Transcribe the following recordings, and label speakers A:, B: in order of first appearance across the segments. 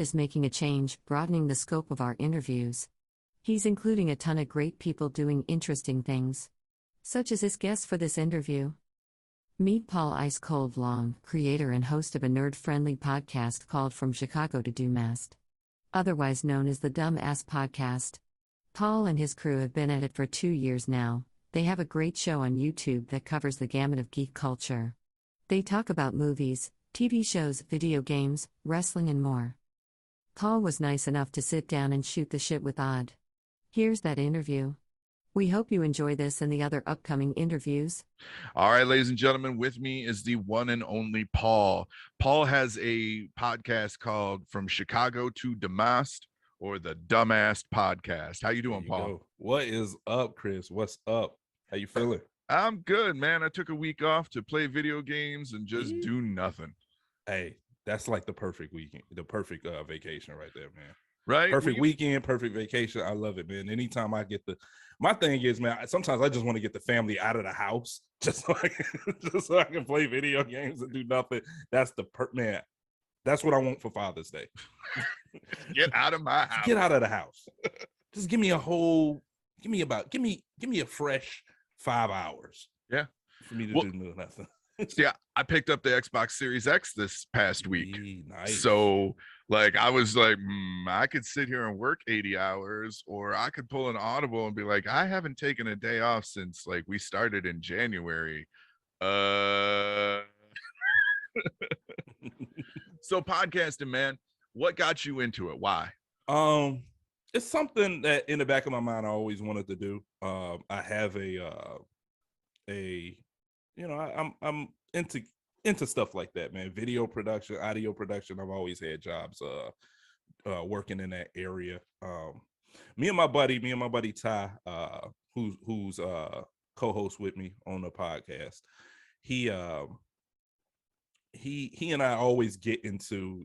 A: is making a change, broadening the scope of our interviews. He's including a ton of great people doing interesting things, such as his guest for this interview. Meet Paul Ice Cold Long, creator and host of a nerd-friendly podcast called From Chicago to Dummast, otherwise known as the Dumbast Podcast. Paul and his crew have been at it for 2 years now. They have a great show on YouTube that covers the gamut of geek culture. They talk about movies, TV shows, video games, wrestling, and more. Paul was nice enough to sit down and shoot the shit with Odd. Here's that interview. We hope you enjoy this and the other upcoming interviews.
B: All right, ladies and gentlemen, with me is the one and only Paul. Paul has a podcast called From Chicago to Dummast, or the Dumbast Podcast. How you doing, Paul?
C: Go. What is up, Chris? What's up? How you feeling?
B: I'm good, man. I took a week off to play video games and just do nothing.
C: Hey, that's like the perfect weekend, the perfect vacation right there, man.
B: Right?
C: Perfect weekend, perfect vacation. I love it, man. Anytime I get my thing is, man, sometimes I just want to get the family out of the house just so I can play video games and do nothing. That's man. That's what I want for Father's Day.
B: Get out of my house.
C: Get out of the house. Just give me a fresh 5 hours.
B: Yeah.
C: For me to do nothing.
B: Yeah, I picked up the Xbox Series X this past week.
C: Nice.
B: So, I was like, I could sit here and work 80 hours, or I could pull an audible and be like, I haven't taken a day off since, we started in January. So, podcasting, man, what got you into it? Why?
C: It's something that in the back of my mind I always wanted to do. I have I'm into stuff like that, man. Video production, audio production. I've always had jobs working in that area. Me and my buddy Ty, who's co-host with me on the podcast, he and I always get into,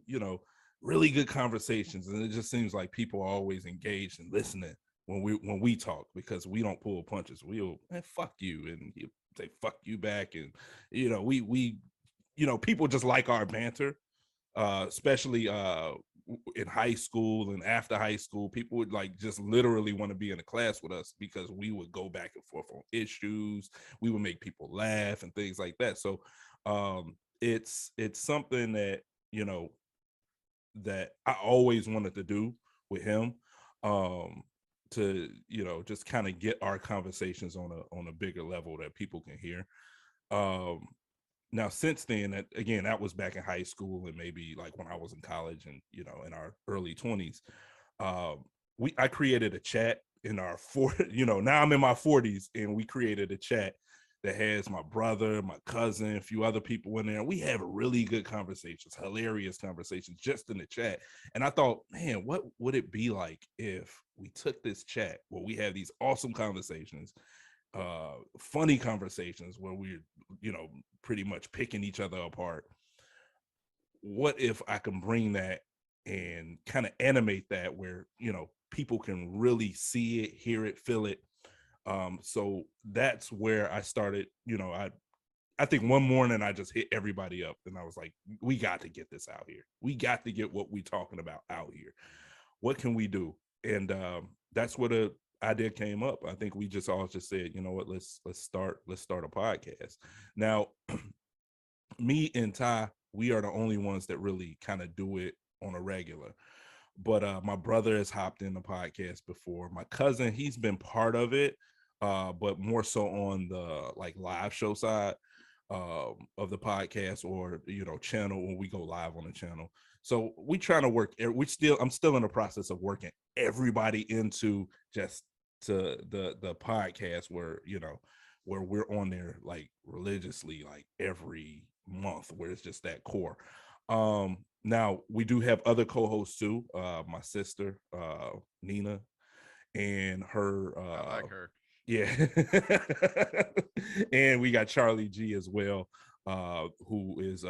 C: really good conversations, and it just seems like people are always engaged and listening when we talk, because we don't pull punches. We'll fuck you, and he'll say fuck you back, and we people just like our banter, especially in high school and after high school. People would just literally want to be in a class with us because we would go back and forth on issues. We would make people laugh and things like that. So it's something that that I always wanted to do with him, to just kind of get our conversations on a bigger level that people can hear. Now since then, that was back in high school, and maybe when I was in college and in our early 20s, I created a chat in our now I'm in my 40s, and we created a chat that has my brother, my cousin, a few other people in there. We have really good conversations, hilarious conversations just in the chat. And I thought, man, what would it be like if we took this chat where we have these awesome conversations, funny conversations where we're, pretty much picking each other apart. What if I can bring that and kind of animate that where, people can really see it, hear it, feel it. So that's where I started. I think one morning I just hit everybody up, and I was like, we got to get this out here. We got to get what we talking about out here. What can we do? And that's where the idea came up. I think we just all just said, you know what, let's start a podcast. Now, me and Ty, we are the only ones that really kind of do it on a regular. But my brother has hopped in the podcast before. My cousin, he's been part of it, but more so on the live show side of the podcast, or channel, when we go live on the channel. So we trying to work. I'm still in the process of working everybody into just to the podcast where where we're on there religiously every month, where it's just that core. Now we do have other co-hosts too. My sister, Nina, and her.
B: I like her.
C: Yeah. And we got Charlie G as well, who is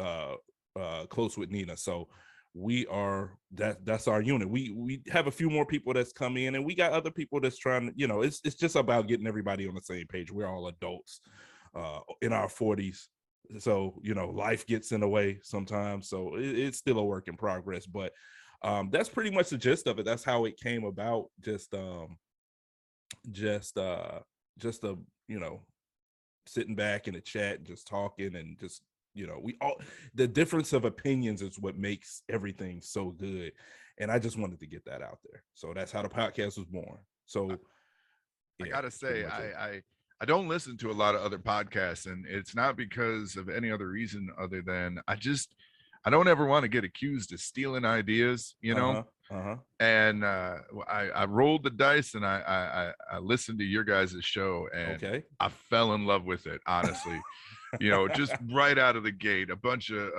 C: close with Nina. So we are that's our unit. We have a few more people that's come in, and we got other people that's trying to, it's just about getting everybody on the same page. We're all adults in our 40s. So, life gets in the way sometimes. So it's still a work in progress. But That's pretty much the gist of it. That's how it came about. Just sitting back in a chat and just talking and just, we all, the difference of opinions is what makes everything so good. And I just wanted to get that out there. So that's how the podcast was born. So
B: I gotta say, I don't listen to a lot of other podcasts, and it's not because of any other reason other than I don't ever want to get accused of stealing ideas, And I rolled the dice and I listened to your guys' show, and I fell in love with it, honestly. Just right out of the gate, a bunch of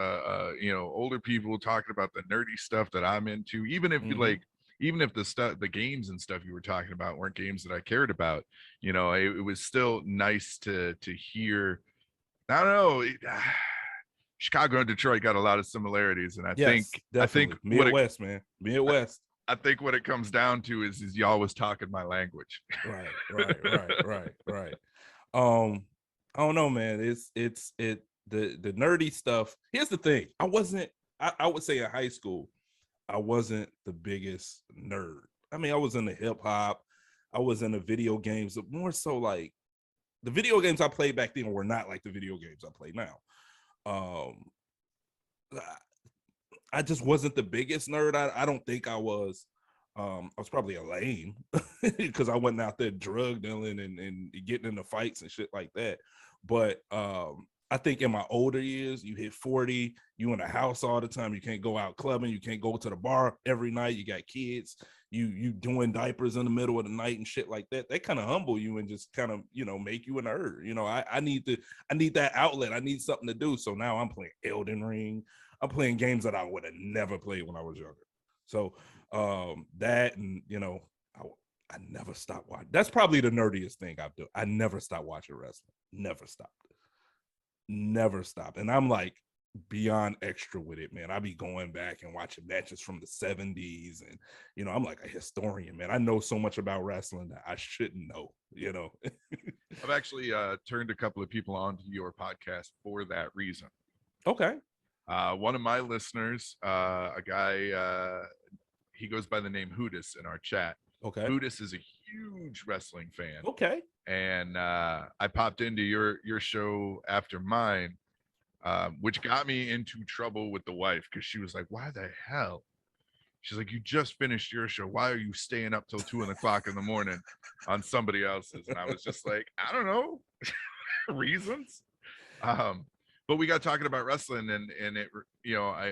B: older people talking about the nerdy stuff that I'm into, even if even if the games and stuff you were talking about weren't games that I cared about, it was still nice to hear. I don't know. Chicago and Detroit got a lot of similarities, and I think
C: Midwest, man, Midwest.
B: I think what it comes down to is y'all was talking my language.
C: Right. I don't know, man. The nerdy stuff. Here's the thing. I would say in high school, I wasn't the biggest nerd. I mean, I was into hip hop. I was into video games, but more so like the video games I played back then were not like the video games I play now. I just wasn't the biggest nerd. I don't think I was. I was probably a lame because I wasn't out there drug dealing and getting into fights and shit like that. But I think in my older years, you hit 40, you in the house all the time. You can't go out clubbing. You can't go to the bar every night. You got kids. You doing diapers in the middle of the night and shit like that. They kind of humble you and just kind of, make you a nerd. I need that outlet. I need something to do. So now I'm playing Elden Ring. I'm playing games that I would have never played when I was younger. So that, and I never stopped watching. That's probably the nerdiest thing I've done. I never stopped watching wrestling. Never stopped. And I'm like beyond extra with it, man. I be going back and watching matches from the 70s, and I'm like a historian, man. I know so much about wrestling that I shouldn't know.
B: I've actually turned a couple of people onto your podcast for that reason.
C: Okay.
B: One of my listeners, a guy, he goes by the name Hootis in our chat.
C: Okay.
B: Hootis is a huge wrestling fan.
C: Okay.
B: And I popped into your show after mine, which got me into trouble with the wife, because she was like, why the hell? She's like, you just finished your show. Why are you staying up till 2 o'clock in the morning on somebody else's? And I was just like, I don't know, reasons. But we got talking about wrestling, and it,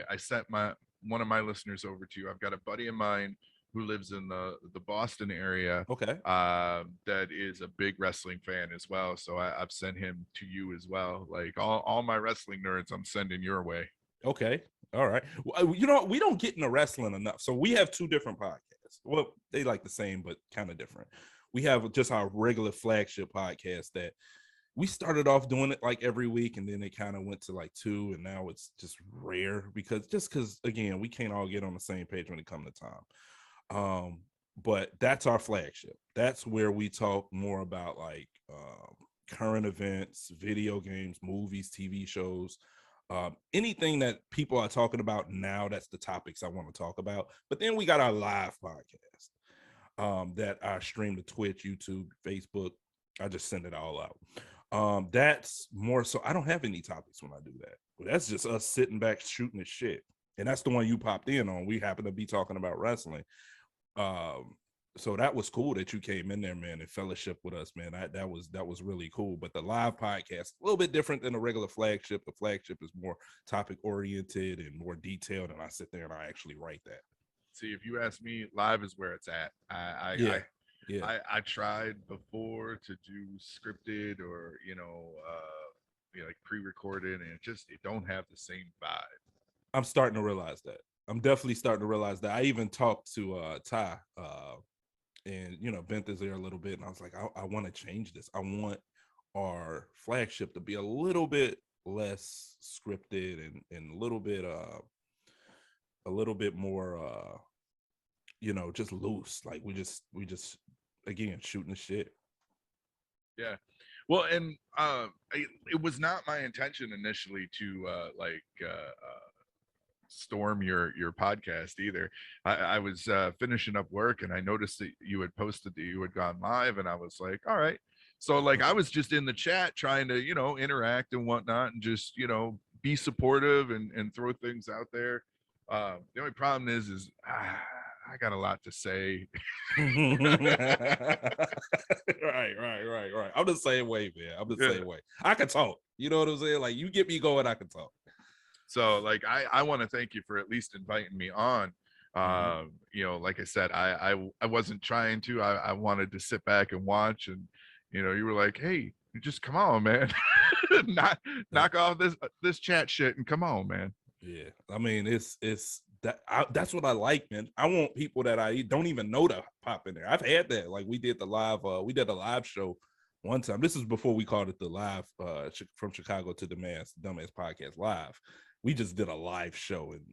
B: I sent one of my listeners over to you. I've got a buddy of mine who lives in the Boston area.
C: Okay.
B: That is a big wrestling fan as well. So I've sent him to you as well. Like all my wrestling nerds, I'm sending your way.
C: Okay. All right. Well, we don't get into wrestling enough. So we have two different podcasts. Well, they like the same, but kind of different. We have just our regular flagship podcast that we started off doing it like every week, and then it kind of went to like 2, and now it's just rare because again, we can't all get on the same page when it comes to time. But that's our flagship. That's where we talk more about like current events, video games, movies, TV shows, anything that people are talking about now. That's the topics I want to talk about. But then we got our live podcast that I stream to Twitch, YouTube, Facebook. I just send it all out. That's more so. I don't have any topics when I do that. That's just us sitting back shooting the shit. And that's the one you popped in on. We happen to be talking about wrestling. So that was cool that you came in there, man, and fellowship with us, man. That was really cool. But the live podcast, a little bit different than the regular flagship. The flagship is more topic oriented and more detailed, and I sit there and I actually write that.
B: See, if you ask me, live is where it's at. I tried before to do scripted or like pre-recorded, and it don't have the same vibe.
C: I'm starting to realize that. I'm definitely starting to realize that. I even talked to Ty and bent his ear a little bit, and I was like, I want to change this. I want our flagship to be a little bit less scripted and a little bit more just loose. Like we just again shooting the shit.
B: Yeah. Well, and it was not my intention initially to storm your podcast either. I was finishing up work and I noticed that you had posted that you had gone live, and I was like, all right. So like I was just in the chat trying to, interact and whatnot, and just, be supportive and throw things out there. The only problem is I got a lot to say.
C: Right. I'm the same way, man. I'm the
B: Yeah.
C: same way. I can talk. You know what I'm saying? Like, you get me going, I can talk.
B: So like I want to thank you for at least inviting me on. Like I said, I wasn't trying to. I wanted to sit back and watch, and you were like, hey, just come on, man. knock off this chat shit and come on, man.
C: Yeah, I mean, it's that's what I like, man. I want people that I don't even know to pop in there. I've had that. Like, we did a live show one time. This is before we called it the live from Chicago to Dumbast Podcast live. We just did a live show, and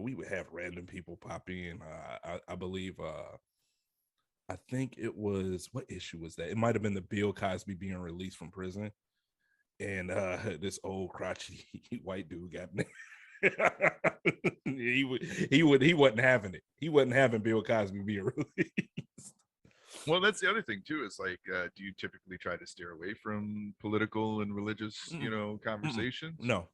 C: we would have random people pop in. I believe I think it was, what issue was that? It might have been the Bill Cosby being released from prison, and this old crotchety white dude got me. he wasn't having it. He wasn't having Bill Cosby being released.
B: Well, that's the other thing too, is like, do you typically try to steer away from political and religious, conversations?
C: No.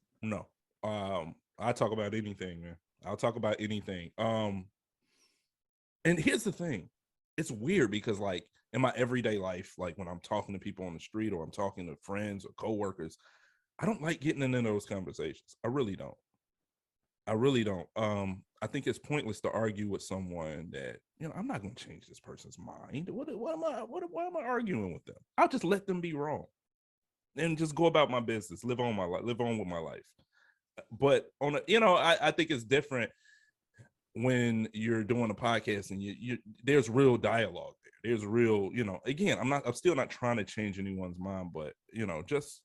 C: I talk about anything, man. I'll talk about anything. And here's the thing. It's weird because, like, in my everyday life, like when I'm talking to people on the street or I'm talking to friends or coworkers, I don't like getting into those conversations. I really don't. I think it's pointless to argue with someone that, I'm not going to change this person's mind. Why am I arguing with them? I'll just let them be wrong and just go about my business, live on with my life. But I think it's different when you're doing a podcast and you there's real dialogue there. There's real, again, I'm still not trying to change anyone's mind, but just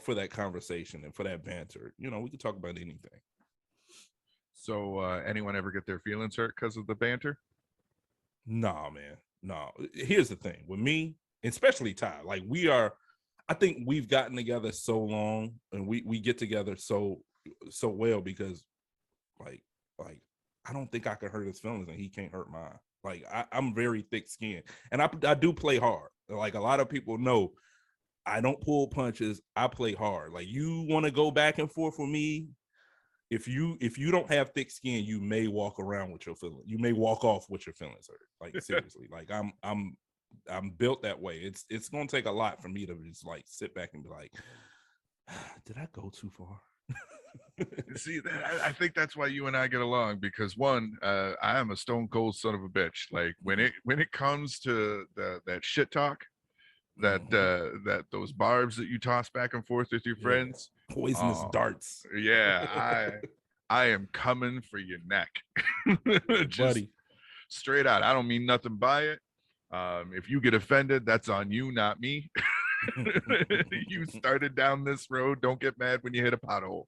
C: for that conversation and for that banter, we can talk about anything.
B: So anyone ever get their feelings hurt because of the banter?
C: Nah, man. No. Here's the thing with me, especially Ty. Like, I think we've gotten together so long, and we get together so well because like I don't think I can hurt his feelings and he can't hurt mine. Like, I'm very thick-skinned, and I do play hard. Like, a lot of people know, I don't pull punches. I play hard. Like, you want to go back and forth with me, if you don't have thick skin, you may walk around with your feelings. You may walk off with your feelings hurt. Like, seriously. Like, I'm built that way. It's gonna take a lot for me to just like sit back and be like, did I go too far?
B: See, I think that's why you and I get along, because one, I am a stone cold son of a bitch. Like, when it comes to that shit talk, that those barbs that you toss back and forth with your friends,
C: poisonous darts.
B: Yeah, I am coming for your neck. Just
C: buddy,
B: straight out. I don't mean nothing by it. If you get offended, that's on you, not me. You started down this road. Don't get mad when you hit a pothole.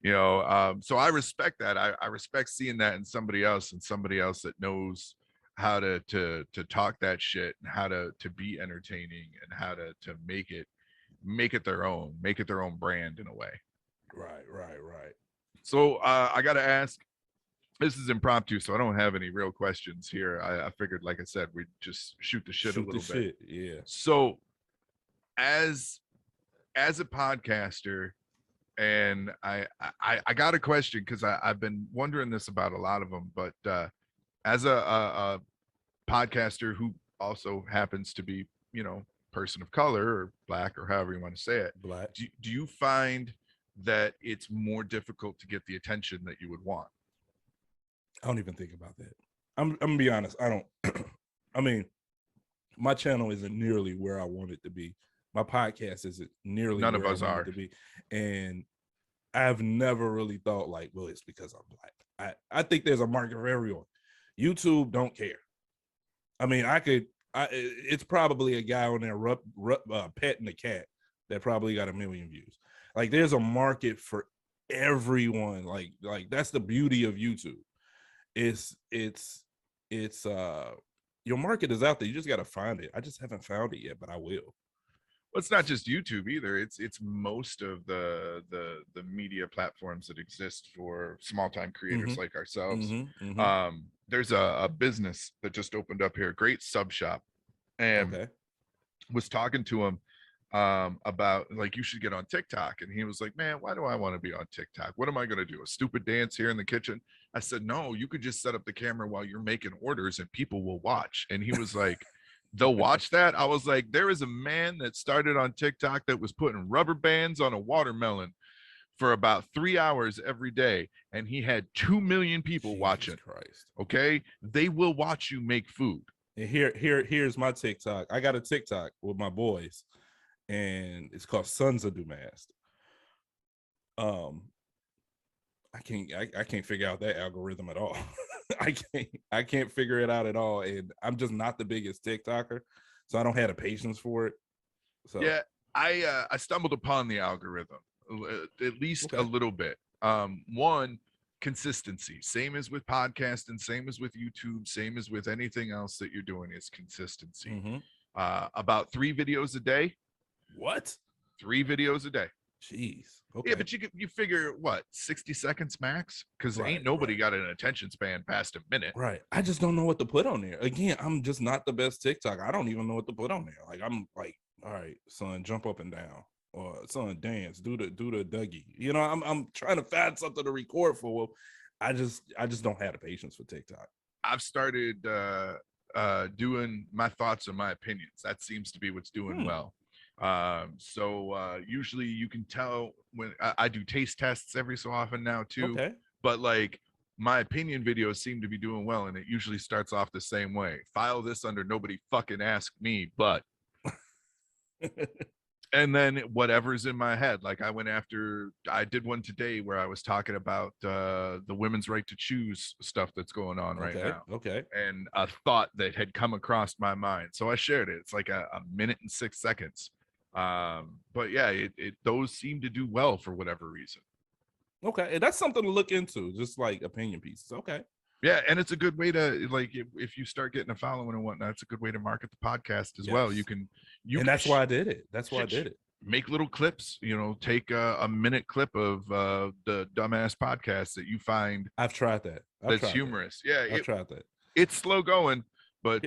B: So I respect that. I respect seeing that in somebody else, and somebody else that knows how to talk that shit, and how to be entertaining, and how to make it their own brand in a way.
C: Right.
B: So I gotta ask, this is impromptu, so I don't have any real questions here. I figured, like I said, we'd just shoot the shit a little bit.
C: Yeah.
B: So as a podcaster, and I got a question, because I've been wondering this about a lot of them, but as a podcaster who also happens to be, person of color or black, or however you want to say it,
C: Black.
B: Do you find that it's more difficult to get the attention that you would want?
C: I don't even think about that. I'm gonna be honest. I don't. I mean, my channel isn't nearly where I want it to be. My podcast isn't nearly
B: None
C: where
B: of us
C: I want
B: are
C: it to be, and I've never really thought like, well, it's because I'm black. I think there's a market for everyone. YouTube don't care. I mean, it's probably a guy on there petting a cat that probably got 1 million views. Like, there's a market for everyone. Like that's the beauty of YouTube. It's your market is out there. You just got to find it. I just haven't found it yet, but I will.
B: it's not just YouTube either. It's most of the media platforms that exist for small time creators like ourselves. There's a business that just opened up here, a great sub shop, and was talking to him about like, you should get on TikTok. And he was like, man, why do I want to be on TikTok? What am I going to do? A stupid dance here in the kitchen? I said, no, you could just set up the camera while you're making orders and people will watch. And he was like, they'll watch that? I was like, there is a man that started on TikTok that was putting rubber bands on a watermelon for about 3 hours every day, and he had 2 million people watching.
C: Christ.
B: Okay, they will watch you make food.
C: And here's my TikTok. I got a TikTok with my boys, and it's called Sons of Dummast. I can't figure out that algorithm at all. I can't figure it out at all, and I'm just not the biggest TikToker, so I don't have the patience for it. So
B: yeah, I stumbled upon the algorithm at least a little bit. One, consistency, same as with podcasting, same as with YouTube, same as with anything else that you're doing, is consistency. About 3 videos a day.
C: What?
B: 3 videos a day.
C: Jeez. Okay.
B: Yeah, but you figure what, 60 seconds max? Because ain't nobody got an attention span past a minute.
C: Right. I just don't know what to put on there. Again, I'm just not the best TikTok. I don't even know what to put on there. Like, I'm like, all right, son, jump up and down, or son, dance, do the Dougie. You know, I'm trying to find something to record for. I just don't have the patience for TikTok.
B: I've started doing my thoughts and my opinions. That seems to be what's doing well. So usually you can tell when I do taste tests every so often now too. But like, my opinion videos seem to be doing well, and it usually starts off the same way. File this under nobody fucking asked me, but and then whatever's in my head. Like, I did one today where I was talking about the women's right to choose stuff that's going on right now. And a thought that had come across my mind, so I shared it. It's like a minute and 6 seconds. But yeah, it those seem to do well for whatever reason.
C: And that's something to look into, just like opinion pieces.
B: Yeah, and it's a good way to, like, if you start getting a following and whatnot, it's a good way to market the podcast as well. And
C: that's why I did it. That's why I did it.
B: Make little clips, take a minute clip of the Dumbast Podcast that you find.
C: I've tried that.
B: That's humorous. Yeah,
C: I've tried that.
B: It's slow going, but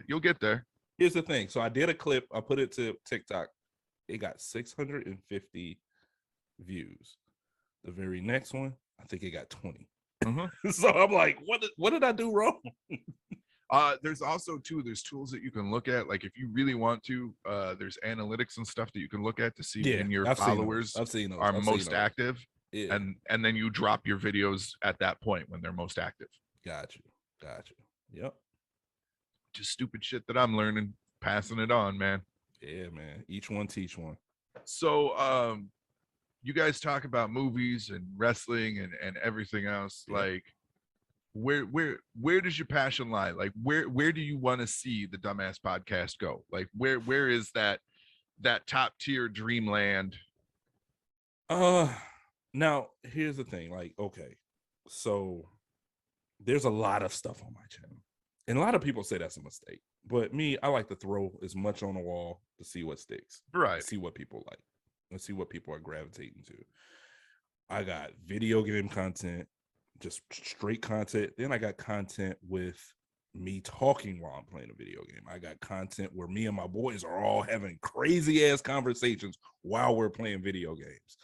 B: you'll get there.
C: Here's the thing. So I did a clip. I put it to TikTok. It got 650 views. The very next one, I think it got 20. So I'm like, what did I do wrong?
B: There's also there's tools that you can look at. Like, if you really want to, there's analytics and stuff that you can look at to see when your followers are most active. And then you drop your videos at that point when they're most active. Gotcha.
C: Yep.
B: Just stupid shit that I'm learning, passing it on, man.
C: Yeah, man. Each one teach one.
B: So you guys talk about movies and wrestling and everything else. Like, where does your passion lie? Like, where do you want to see the Dumbast Podcast go? Like, where is that top tier dreamland?
C: Now here's the thing. Like, okay, so there's a lot of stuff on my channel, and a lot of people say that's a mistake, but me, I like to throw as much on the wall to see what sticks,
B: right?
C: See what people like. Let's see what people are gravitating to. I got video game content, just straight content. Then I got content with me talking while I'm playing a video game. I got content where me and my boys are all having crazy ass conversations while we're playing video games.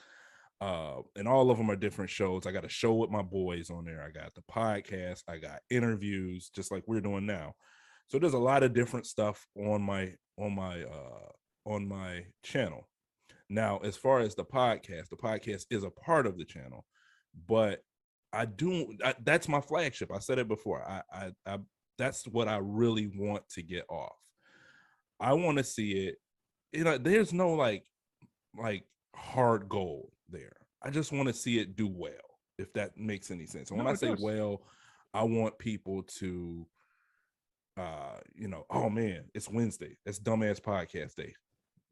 C: And all of them are different shows. I got a show with my boys on there. I got the podcast. I got interviews, just like we're doing now. So there's a lot of different stuff on my channel. Now, as far as the podcast is a part of the channel, but that's my flagship. I said it before. I that's what I really want to get off. I want to see it. There's no like hard goal there. I just want to see it do well, if that makes any sense. And when I say well, I want people to oh man, it's Wednesday. It's Dumbast Podcast Day.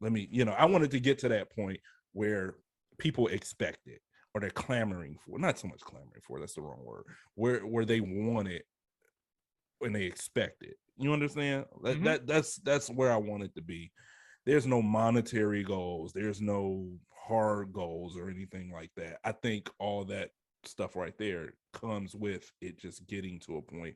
C: I wanted to get to that point where people expect it, or they're clamoring for, not so much clamoring for, that's the wrong word, where they want it and they expect it. You understand? That's where I want it to be. there's no monetary goals. There's no hard goals or anything like that. I think all that stuff right there comes with it just getting to a point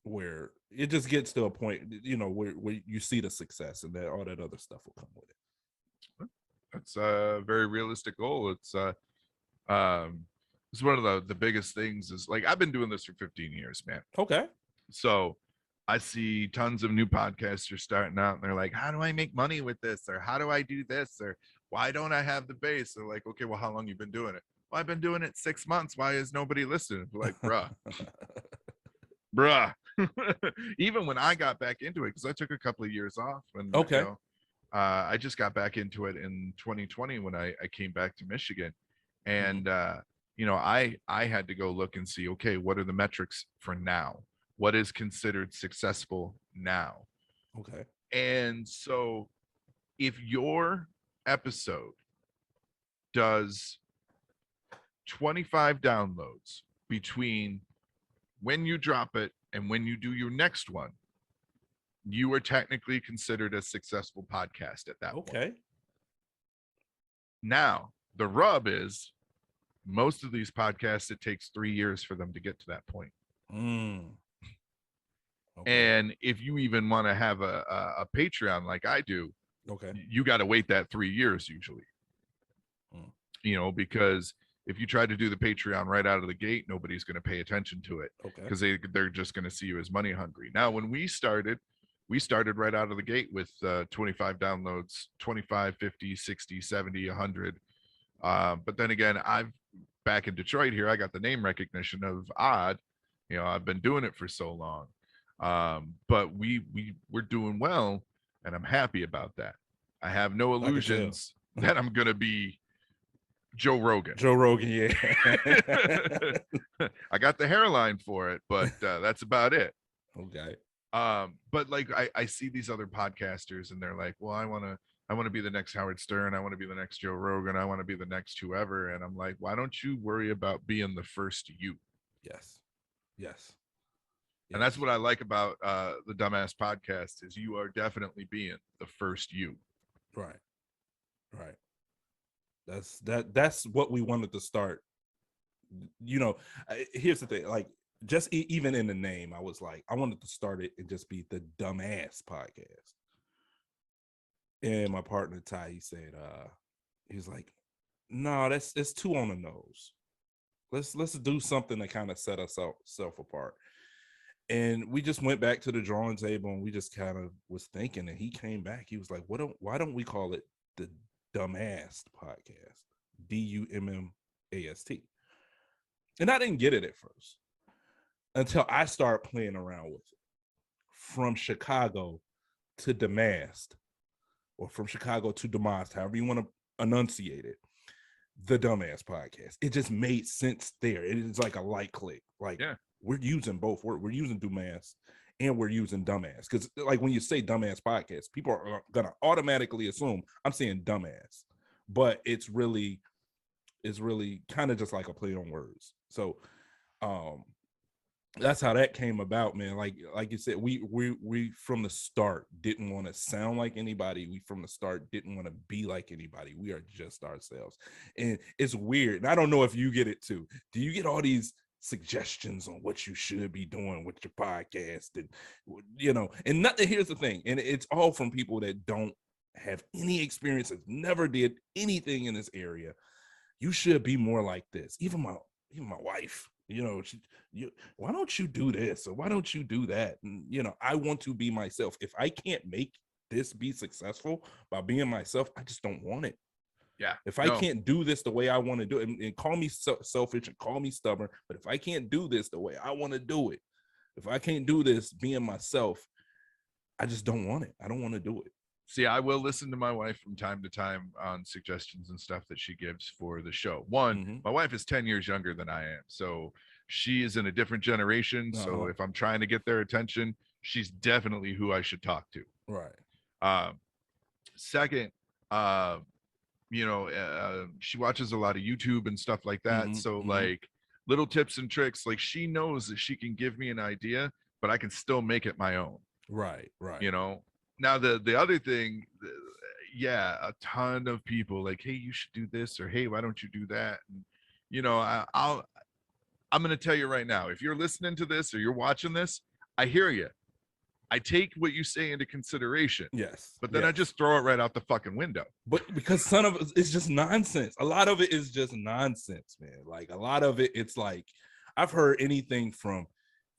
C: where it just gets to a point, where you see the success, and that all that other stuff will come with it.
B: That's a very realistic goal. It's one of the biggest things is like, I've been doing this for 15 years, man.
C: Okay.
B: So I see tons of new podcasters starting out and they're like, how do I make money with this? Or how do I do this? Or why don't I have the base? They're like, okay, well, how long you been doing it? Well, I've been doing it 6 months. Why is nobody listening? We're like, bruh. Even when I got back into it, because I took a couple of years off, and
C: okay.
B: I just got back into it in 2020 when I came back to Michigan, and I had to go look and see, okay, what are the metrics for now? What is considered successful now?
C: Okay.
B: And so if your episode does 25 downloads between when you drop it and when you do your next one, you are technically considered a successful podcast at that point.
C: Okay.
B: Now, the rub is most of these podcasts, it takes 3 years for them to get to that point. Okay. And if you even want to have a Patreon like I do,
C: okay,
B: you got to wait that 3 years usually. Because if you try to do the Patreon right out of the gate, nobody's going to pay attention to it, because they're just going to see you as money hungry. Now, when we started right out of the gate with 25 downloads, 25, 50, 60, 70, 100. But then again, back in Detroit here, I got the name recognition of Odd. I've been doing it for so long. But we're doing well, and I'm happy about that. I have no illusions that I'm going to be Joe Rogan.
C: Yeah.
B: I got the hairline for it, but that's about it.
C: Okay.
B: But like I see these other podcasters, and they're like, well, I want to be the next Howard Stern. I want to be the next Joe Rogan. I want to be the next whoever. And I'm like, why don't you worry about being the first you?
C: Yes.
B: And that's what I like about the Dumbast Podcast, is you are definitely being the first you.
C: Right. That's what we wanted to start. Here's the thing, like, just even in the name, I was like, I wanted to start it and just be the Dumbast Podcast. And my partner Ty, he said, he's like, no, it's too on the nose. Let's do something to kind of set ourselves apart. And we just went back to the drawing table, and we just kind of was thinking, and he came back. He was like, why don't we call it the Dumbast Podcast? Dummast. And I didn't get it at first until I started playing around with it. From Chicago to Dummast, or from Chicago to Dummast, however you want to enunciate it, the Dumbast Podcast. It just made sense there. It is like a light click. Like, we're using both words. We're using Dummast and we're using Dumbass. Because like when you say Dumbast Podcast, people are gonna automatically assume I'm saying dumbass. But it's really kind of just like a play on words. So that's how that came about, man. Like you said, we from the start didn't want to sound like anybody. We from the start didn't want to be like anybody. We are just ourselves. And it's weird. And I don't know if you get it too. Do you get all these suggestions on what you should be doing with your podcast? And and nothing, here's the thing, and it's all from people that don't have any experience, that never did anything in this area. You should be more like this. Even my wife, why don't you do this, or why don't you do that? And I want to be myself. If I can't make this be successful by being myself, I just don't want it.
B: Yeah.
C: If I can't do this the way I want to do it, and call me selfish and call me stubborn, but if I can't do this the way I want to do it, if I can't do this being myself, I just don't want it. I don't want to do it.
B: See, I will listen to my wife from time to time on suggestions and stuff that she gives for the show. One, my wife is 10 years younger than I am, so she is in a different generation. So if I'm trying to get their attention, she's definitely who I should talk to.
C: Right.
B: Second, she watches a lot of YouTube and stuff like that. So like little tips and tricks, like she knows that she can give me an idea, but I can still make it my own.
C: Right.
B: You know, now the other thing, yeah, a ton of people like, hey, you should do this, or hey, why don't you do that? And you know, I'm going to tell you right now, if you're listening to this or you're watching this, I hear you. I take what you say into consideration.
C: Yes.
B: But then I just throw it right out the fucking window.
C: But because it's just nonsense. A lot of it is just nonsense, man. Like a lot of it, it's like I've heard anything from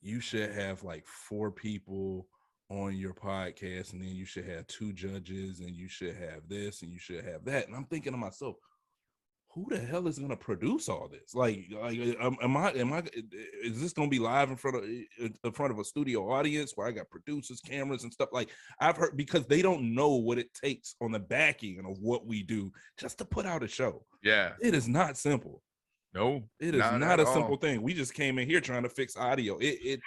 C: you should have like 4 people on your podcast, and then you should have 2 judges, and you should have this, and you should have that. And I'm thinking to myself, who the hell is going to produce all this? Like, is this going to be live in front of a studio audience where I got producers, cameras, and stuff? Like, I've heard, because they don't know what it takes on the back end of what we do just to put out a show.
B: Yeah,
C: it is not simple.
B: No,
C: it is not a simple thing. We just came in here trying to fix audio. It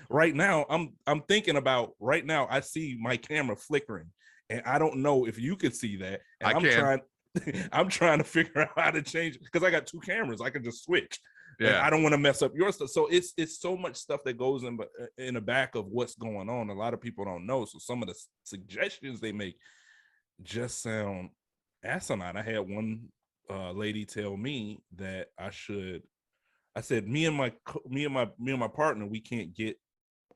C: right now, I'm thinking about right now. I see my camera flickering, and I don't know if you could see that. And I'm trying to figure out how to change it because I got 2 cameras. I can just switch. Yeah, I don't want to mess up your stuff. So it's so much stuff that goes in the back of what's going on. A lot of people don't know. So some of the suggestions they make just sound asinine. I had one lady tell me that I said me and my partner, we can't get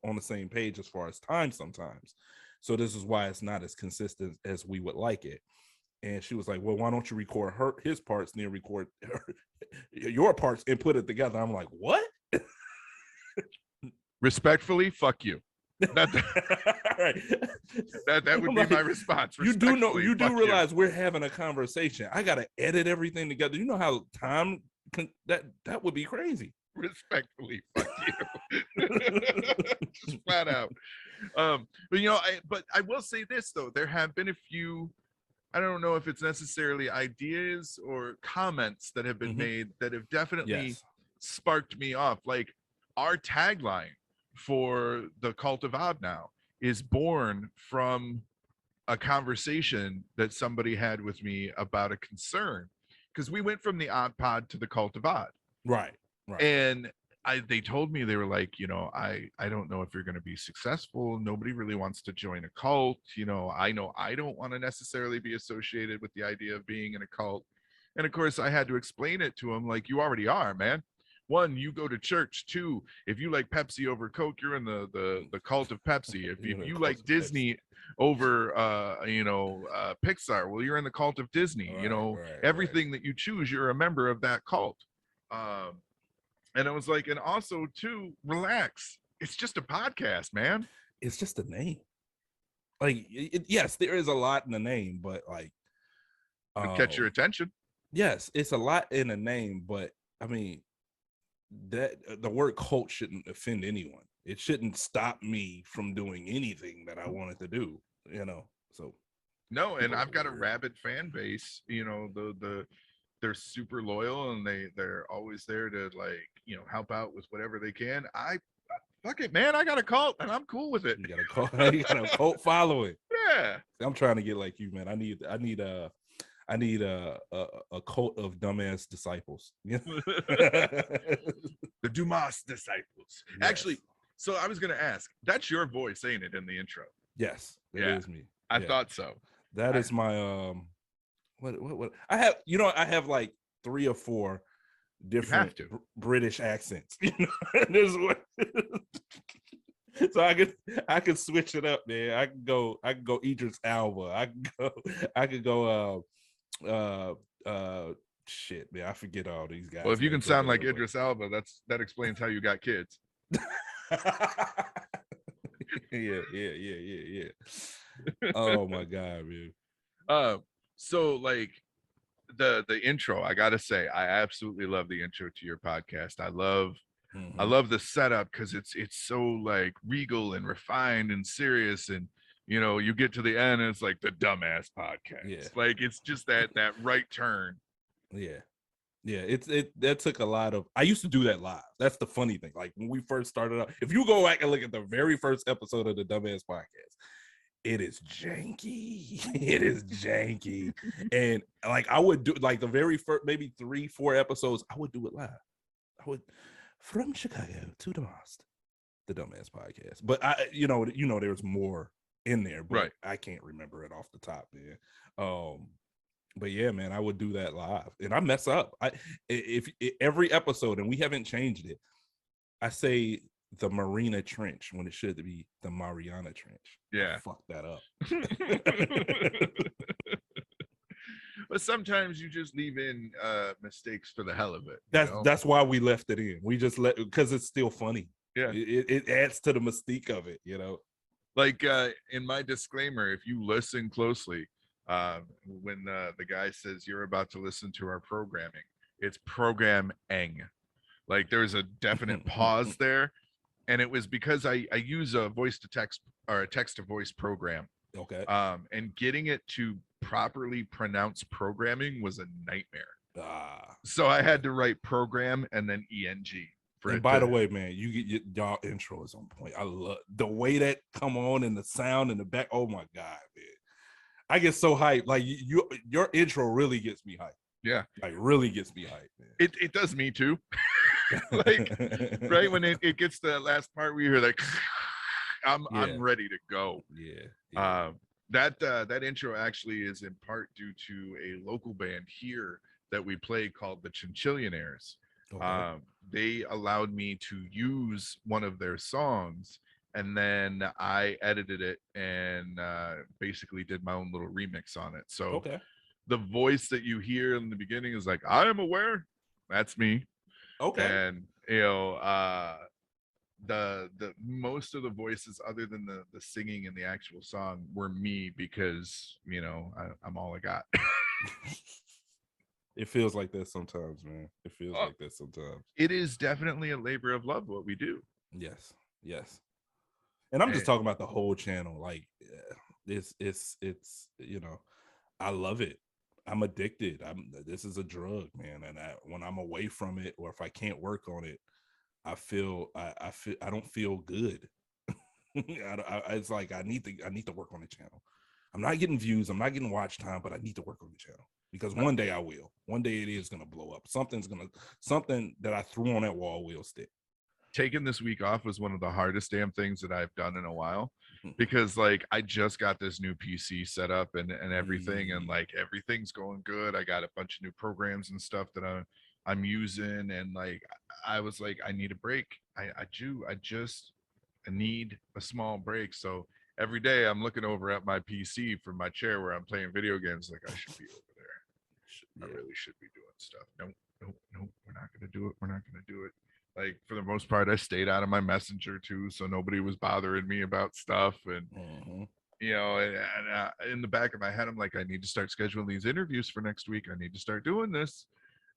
C: on the same page as far as time sometimes. So this is why it's not as consistent as we would like it. And she was like, well, why don't you record his parts and then record your parts and put it together? I'm like, what?
B: Respectfully, fuck you. That would be my response.
C: You do realize we're having a conversation. I got to edit everything together. You know how time that would be crazy.
B: Respectfully, fuck you. Just flat out. But you know, I will say this though, there have been a few, I don't know if it's necessarily ideas or comments that have been made that have definitely sparked me off. Like our tagline for the Cult of Odd now is born from a conversation that somebody had with me about a concern, because we went from the Odd Pod to the Cult of Odd.
C: Right.
B: And they told me, they were like, you know I don't know if you're going to be successful. Nobody really wants to join a cult. You know I don't want to necessarily be associated with the idea of being in a cult. And of course I had to explain it to him, like, you already are, man. 1, you go to church. 2, if you like Pepsi over Coke, you're in the cult of Pepsi. If you like Disney over Pixar, well, you're in the cult of Disney. Everything that you choose, you're a member of that cult. And I was like, and also too, relax. It's just a podcast, man.
C: It's just a name. Like, yes, there is a lot in the name, but like,
B: catch your attention.
C: Yes, it's a lot in the name, but I mean, that the word cult shouldn't offend anyone. It shouldn't stop me from doing anything that I wanted to do. So
B: no, and I've got a rabid fan base. They're super loyal, and they're always there to, like, help out with whatever they can. Fuck it, man. I got a cult and I'm cool with it.
C: You got a cult, you got a cult following.
B: Yeah.
C: I'm trying to get like you, man. I need a cult of dumbass disciples.
B: The Dumbast disciples. Yes. Actually, so I was gonna ask, that's your voice, ain't it, in the intro?
C: Yes, it is me.
B: I thought so.
C: That is my what I have, I have like 3 or 4 different British accents. There's one. So I could switch it up, man. I can go Idris Elba. I could go shit, man. I forget all these guys.
B: Well, if you can sound like Idris Elba, that explains how you got kids.
C: Yeah. Oh my God, man.
B: So like the intro, I gotta say, I absolutely love the intro to your podcast. I love the setup, because it's so like regal and refined and serious, and you get to the end and it's like the Dumbast Podcast. Yeah. Like it's just that right turn.
C: Yeah. That took a lot of. I used to do that live. That's the funny thing. Like when we first started out, if you go back and look at the very first episode of the Dumbast Podcast, it is janky. It is janky. And like I would do like the very first maybe 3-4 episodes, I would do it live. I would, from Chicago to Dummast. the Dumbast Podcast. But there's more in there, but
B: Right.
C: I can't remember it off the top, man. But yeah, man, I would do that live, and I mess up. If every episode, and we haven't changed it, I say the Marina Trench when it should be the Mariana Trench.
B: Yeah,
C: I fucked that up.
B: But sometimes you just leave in mistakes for the hell of it.
C: That's why we left it in. We just because it's still funny.
B: Yeah,
C: it adds to the mystique of it,
B: Like in my disclaimer, if you listen closely, when the guy says you're about to listen to our programming, it's programming. Like there's a definite pause there, and it was because I use a voice to text or a text to voice program.
C: Okay.
B: And getting it to properly pronounce programming was a nightmare. So I had to write program and then eng.
C: And by the way, man, y'all intro is on point. I love the way that come on and the sound in the back. Oh my god, man! I get so hyped. Like your intro really gets me hyped.
B: Yeah,
C: like really gets me hyped, man.
B: It does me too. Like right when it gets to that last part where you hear like, I'm ready to go.
C: Yeah.
B: That intro actually is in part due to a local band here that we play called the Chinchillionaires.
C: Okay.
B: They allowed me to use one of their songs, and then I edited it and basically did my own little remix on it. So the voice that you hear in the beginning is like, I am aware. That's me.
C: Okay.
B: And the most of the voices other than the singing in the actual song were me because I'm all I got.
C: It feels like that sometimes, man. It feels like that sometimes.
B: It is definitely a labor of love what we do.
C: Yes. And I'm just talking about the whole channel. Like it's I love it. I'm addicted. This is a drug, man. And when I'm away from it, or if I can't work on it, I feel I don't feel good. It's like I need to work on the channel. I'm not getting views, I'm not getting watch time, but I need to work on the channel because one day I will. One day it is gonna blow up. Something that I threw on that wall will stick.
B: Taking this week off was one of the hardest damn things that I've done in a while, because like I just got this new PC set up and everything, and like everything's going good. I got a bunch of new programs and stuff that I'm using, and like I was like, I need a break. I need a small break. So every day I'm looking over at my PC from my chair where I'm playing video games, like I should be over there. I really should be doing stuff. No, we're not gonna do it. Like for the most part, I stayed out of my messenger too, so nobody was bothering me about stuff. And and in the back of my head, I'm like, I need to start scheduling these interviews for next week. I need to start doing this.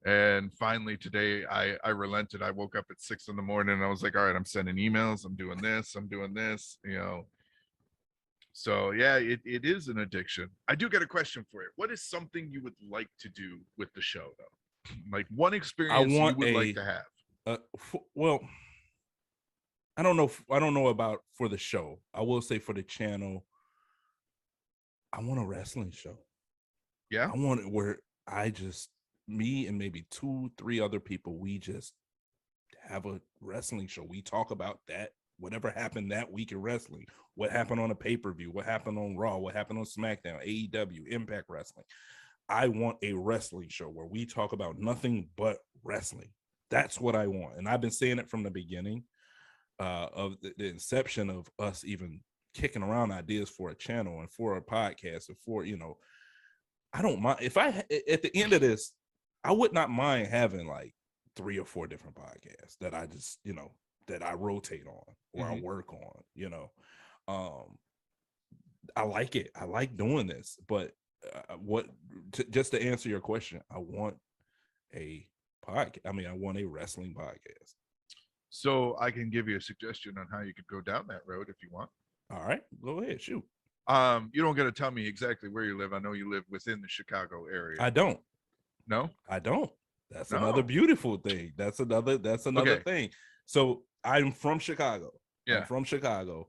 B: And finally today I relented. I woke up at 6 a.m. and I was like, all right, I'm sending emails, I'm doing this. So yeah, it is an addiction. I do get a question for you. What is something you would like to do with the show though? Like one experience you would like to have?
C: Well, I don't know about for the show. I will say for the channel, I want a wrestling show.
B: Yeah.
C: I want it where me and maybe 2-3 other people, we just have a wrestling show. We talk about that, whatever happened that week in wrestling, what happened on a pay-per-view, what happened on Raw, what happened on SmackDown, AEW, Impact Wrestling. I want a wrestling show where we talk about nothing but wrestling. That's what I want. And I've been saying it from the beginning of the inception of us even kicking around ideas for a channel and for a podcast and for, I don't mind if at the end of this, I would not mind having like 3 or 4 different podcasts that I just, that I rotate on or I work on, I like it. I like doing this, but just to answer your question, I want a podcast. I mean, I want a wrestling podcast.
B: So I can give you a suggestion on how you could go down that road if you want.
C: All right, go ahead, shoot.
B: You don't got to tell me exactly where you live. I know you live within the Chicago area.
C: I don't.
B: No,
C: I don't. That's another beautiful thing. That's another thing. So I'm from Chicago.
B: Yeah.
C: I'm from Chicago.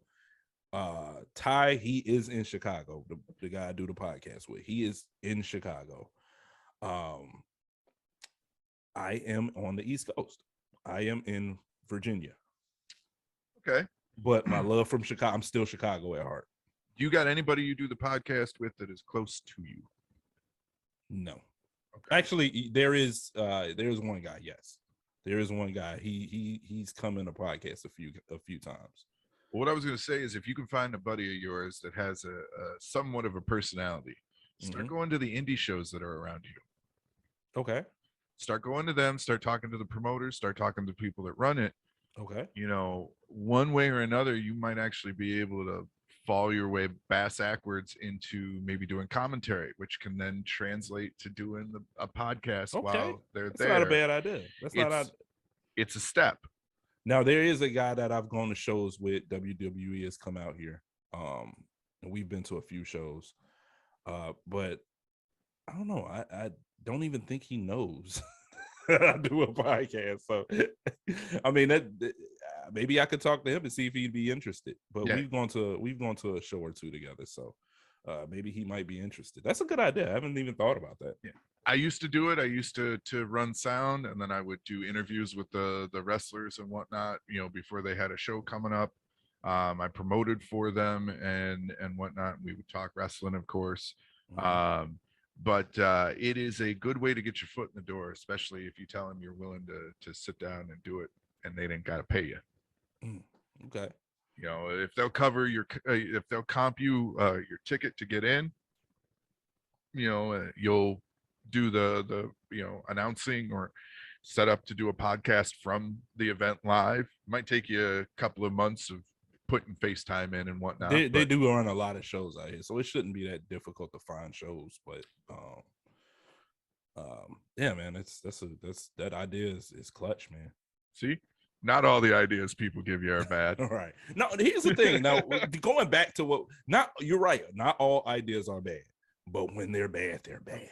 C: Ty, he is in Chicago. The guy I do the podcast with, he is in Chicago. I am on the East Coast. I am in Virginia.
B: Okay.
C: But my love from Chicago, I'm still Chicago at heart.
B: Do you got anybody you do the podcast with that is close to you?
C: No. Okay. Actually, there's one guy. Yes, there is one guy. He's come in a podcast a few times.
B: Well, what I was going to say is, if you can find a buddy of yours that has a somewhat of a personality, start going to the indie shows that are around you.
C: Okay.
B: Start going to them. Start talking to the promoters. Start talking to people that run it.
C: Okay.
B: You know, one way or another, you might actually be able to fall your way backwards into maybe doing commentary, which can then translate to doing a podcast while they're there.
C: That's not a bad idea.
B: It's a step.
C: Now, there is a guy that I've gone to shows with. WWE has come out here, and we've been to a few shows, but I don't know. I don't even think he knows I do a podcast. So, I mean, that maybe I could talk to him and see if he'd be interested. But we've gone to a show or two together, so maybe he might be interested. That's a good idea. I haven't even thought about that.
B: Yeah. I used to do it. I used to run sound, and then I would do interviews with the wrestlers and whatnot, you know, before they had a show coming up. I promoted for them and whatnot. We would talk wrestling, of course. But it is a good way to get your foot in the door, especially if you tell them you're willing to sit down and do it, and they didn't got to pay you.
C: Okay.
B: You know, if they'll cover if they'll comp you your ticket to get in, you know, you'll do the announcing or set up to do a podcast from the event live. Might take you a couple of months of putting FaceTime in and whatnot.
C: They do run a lot of shows out here, so it shouldn't be that difficult to find shows. But yeah, man, that idea is clutch, man.
B: See, not all the ideas people give you are bad.
C: Right. No, here's the thing. Now, going back to you're right. Not all ideas are bad, but when they're bad, they're bad.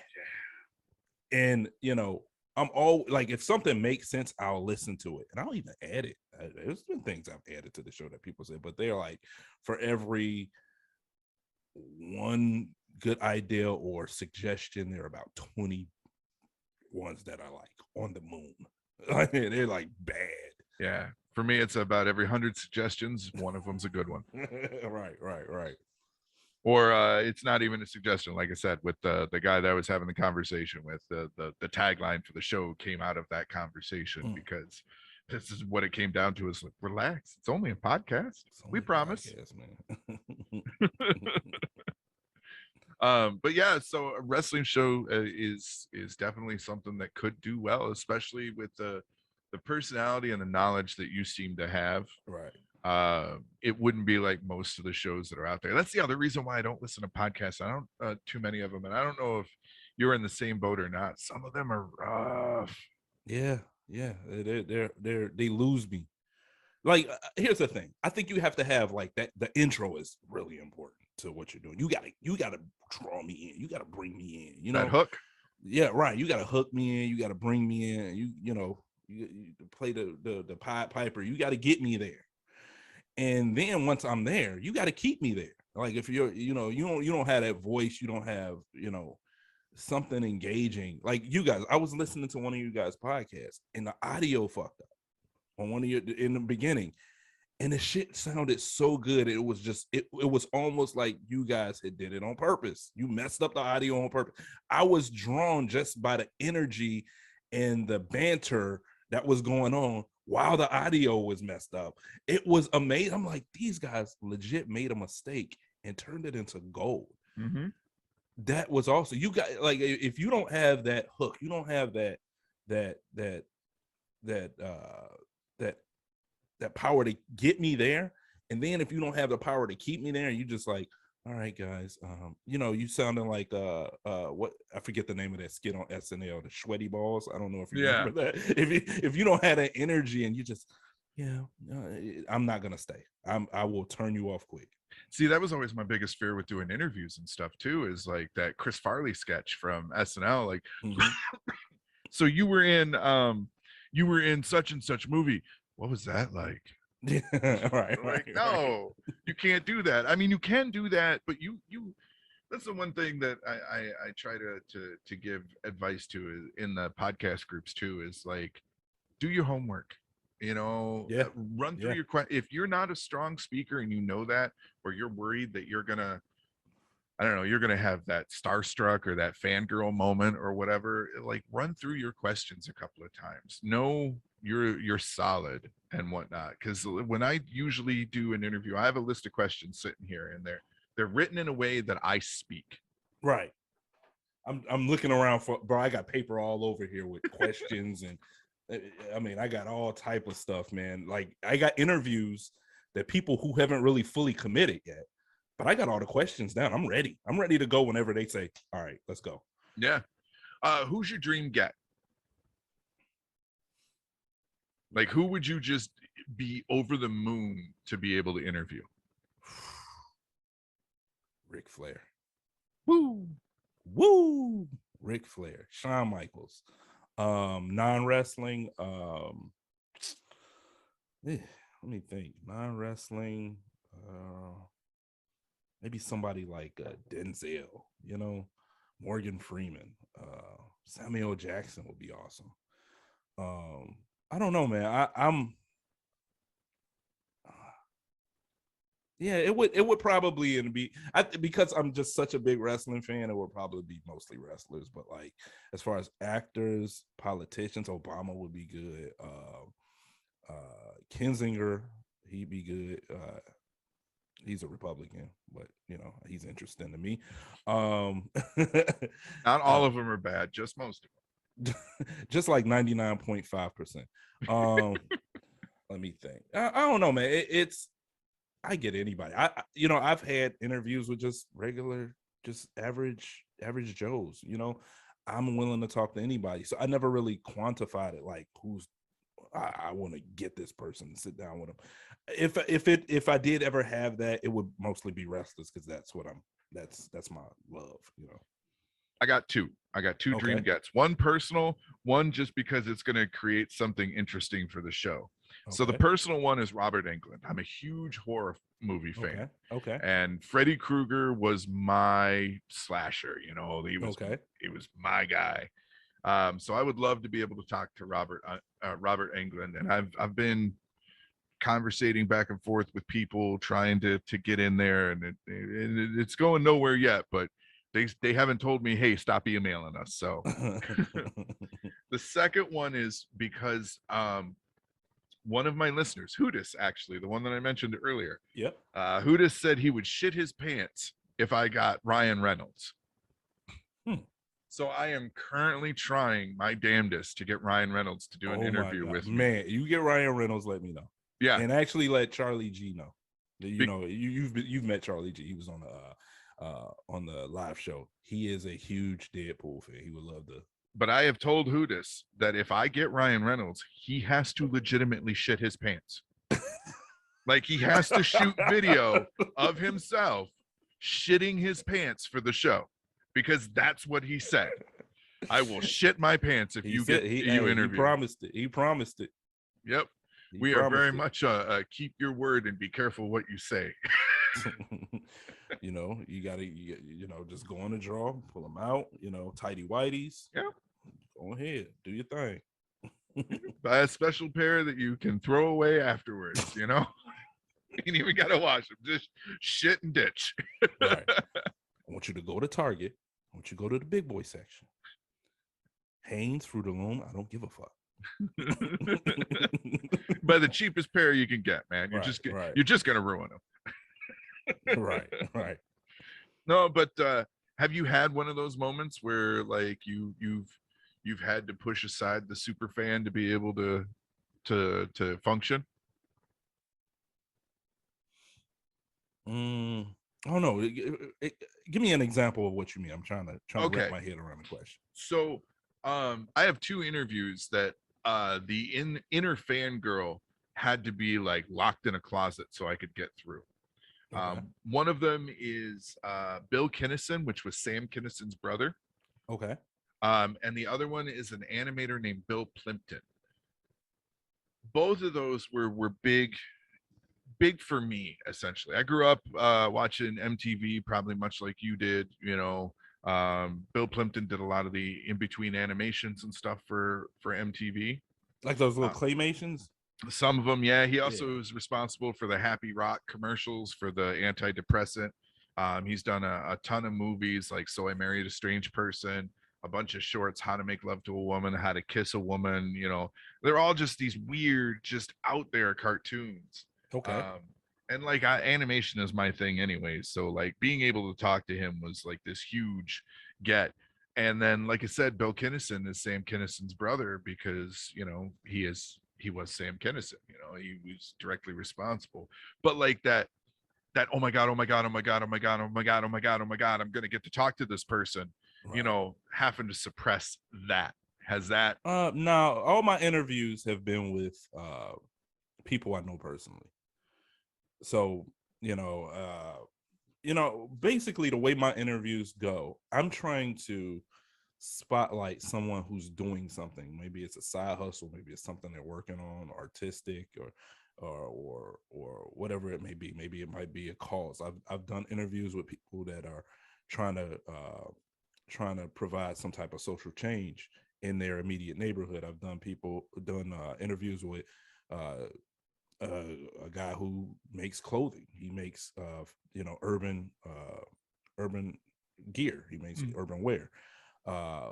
C: And, you know, I'm all like, if something makes sense, I'll listen to it, and I'll even add it. There's been things I've added to the show that people say, but they're like, for every one good idea or suggestion, there are about 20 ones that I like on the moon. They're like bad.
B: Yeah. For me, it's about every 100 suggestions, one of them's a good one.
C: Right.
B: Or it's not even a suggestion. Like I said, with the guy that I was having the conversation with, the tagline for the show came out of that conversation, because this is what it came down to: is like, relax. It's only a podcast. We promise.
C: Man.
B: But yeah, so a wrestling show is definitely something that could do well, especially with the personality and the knowledge that you seem to have.
C: Right.
B: It wouldn't be like most of the shows that are out there. That's the other reason why I don't listen to podcasts. I don't too many of them, and I don't know if you're in the same boat or not. Some of them are rough.
C: Yeah, they lose me. Like, here's the thing. I think you have to have like that. The intro is really important to what you're doing. You gotta draw me in. You gotta bring me in. You know,
B: that hook.
C: Yeah, right. You gotta hook me in. You gotta bring me in. You know, you play the Pied Piper. You gotta get me there. And then once I'm there, you got to keep me there. Like, if you're, you know, you don't have that voice, you don't have, you know, something engaging. Like, you guys, I was listening to one of you guys' podcasts, and the audio fucked up on one of your in the beginning, and the shit sounded so good. It was just, it was almost like you guys had did it on purpose. You messed up the audio on purpose. I was drawn just by the energy and the banter that was going on while the audio was messed up. It was amazing. I'm like, these guys legit made a mistake and turned it into gold. That was also, you got, like, if you don't have that hook, you don't have that power to get me there, and then if you don't have the power to keep me there, you just like, all right, guys, you know, you sounding like what, I forget the name of that skit on SNL, the Sweaty Balls. I don't know if you remember that. If you don't have that energy and you just, I'm not gonna stay. I will turn you off quick.
B: See, that was always my biggest fear with doing interviews and stuff too, is like that Chris Farley sketch from SNL. Like, so you were in such and such movie. What was that like?
C: Right.
B: No, you can't do that. I mean, you can do that, but you that's the one thing that I try to give advice to in the podcast groups too, is like, do your homework.
C: Yeah.
B: Run through your question. If you're not a strong speaker and you know that, or you're worried that you're gonna, I don't know, you're gonna have that starstruck or that fangirl moment or whatever, like run through your questions a couple of times. Know you're solid and whatnot. Because when I usually do an interview, I have a list of questions sitting here, and they're written in a way that I speak.
C: Right. I'm looking around for, bro. I got paper all over here with questions, and I mean, I got all type of stuff, man. Like, I got interviews that people who haven't really fully committed yet, but I got all the questions down. I'm ready. I'm ready to go whenever they say, "All right, let's go."
B: Yeah. Who's your dream get? Like, who would you just be over the moon to be able to interview?
C: Ric Flair.
B: Woo.
C: Woo. Ric Flair. Shawn Michaels. Non-wrestling. Let me think. Non-wrestling. Maybe somebody like Denzel, Morgan Freeman. Samuel Jackson would be awesome. I don't know, man. I'm yeah, it would probably be because I'm just such a big wrestling fan. It would probably be mostly wrestlers, but like as far as actors, politicians, Obama would be good. Kinzinger, he'd be good. He's a Republican, but he's interesting to me.
B: Not all of them are bad, just most of them.
C: Just like 99.5%. Let me think. I don't know, man. I get anybody. I've had interviews with just regular, just average Joes. I'm willing to talk to anybody. So I never really quantified it like I want to get this person and sit down with them. If I did ever have that, it would mostly be wrestlers because that's my love.
B: I got two dream gets. One personal, one just because it's going to create something interesting for the show. So the personal one is Robert Englund. I'm a huge horror movie fan.
C: Okay.
B: And Freddy Krueger was my slasher. He was my guy. So I would love to be able to talk to Robert Englund, and I've been conversating back and forth with people trying to get in there, and it's going nowhere yet, but they haven't told me, hey, stop emailing us. So the second one is because one of my listeners, Hudis, actually, the one that I mentioned earlier.
C: Yep.
B: Hudis said he would shit his pants if I got Ryan Reynolds. So I am currently trying my damnedest to get Ryan Reynolds to do an interview with me. Man,
C: you get Ryan Reynolds, let me know.
B: Yeah.
C: And actually let Charlie G know. You've met Charlie G. He was on the live show. He is a huge Deadpool fan. He would love to.
B: But I have told Hudis that if I get Ryan Reynolds, he has to legitimately shit his pants. Like, he has to shoot video of himself shitting his pants for the show, because that's what he said. I will shit my pants if you interview.
C: He promised it.
B: Yep. We are very much keep your word and be careful what you say.
C: You gotta just go on the draw, pull them out, tighty whities.
B: Yeah.
C: Go ahead, do your thing.
B: Buy a special pair that you can throw away afterwards. You ain't even gotta wash them, just shit and ditch.
C: Right. I want you to go to Target. I want you to go to the big boy section. Hanes, Fruit of the Loom, I don't give a fuck.
B: Buy the cheapest pair you can get, man. You're just gonna ruin them.
C: Right.
B: No, but have you had one of those moments where like you've had to push aside the super fan to be able to function?
C: I don't know. Give me an example of what you mean. I'm trying to wrap my head around the question.
B: So I have two interviews that the inner fangirl had to be like locked in a closet so I could get through. Okay. One of them is Bill Kinnison, which was Sam Kinnison's brother.
C: Okay.
B: And the other one is an animator named Bill Plimpton. Both of those were big for me, essentially. I grew up watching MTV, probably much like you did. Bill Plimpton did a lot of the in-between animations and stuff for MTV.
C: Like those little claymations?
B: Some of them, yeah. He also is responsible for the Happy Rock commercials for the antidepressant. He's done a ton of movies like So I Married a Strange Person, a bunch of shorts, How to Make Love to a Woman, How to Kiss a Woman. They're all just these weird, just out there cartoons.
C: Okay.
B: And like animation is my thing anyways. So like being able to talk to him was like this huge get. And then, like I said, Bill Kinnison is Sam Kinnison's brother because he was Sam Kinison. He was directly responsible. But like that oh my god, oh my god, oh my god, oh my god, oh my god, oh my god, oh my god, I'm gonna get to talk to this person.
C: Right.
B: Having to suppress that. Has that?
C: No, all my interviews have been with people I know personally. So basically the way my interviews go, I'm trying to spotlight someone who's doing something. Maybe it's a side hustle, maybe it's something they're working on, artistic or whatever it may be. Maybe it might be a cause. I've done interviews with people that are trying to provide some type of social change in their immediate neighborhood. I've done interviews with a guy who makes clothing. He makes urban gear. He makes urban wear.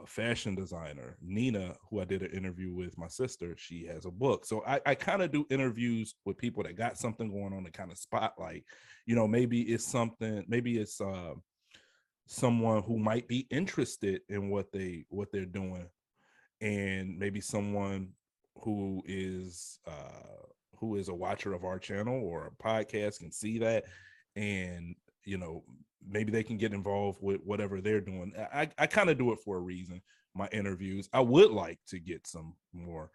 C: Fashion designer Nina, who I did an interview with, my sister, she has a book. So I kind of do interviews with people that got something going on to kind of spotlight, maybe it's someone who might be interested in what they're doing, and maybe someone who is a watcher of our channel or a podcast can see that, and maybe they can get involved with whatever they're doing. I kind of do it for a reason. My interviews, I would like to get some more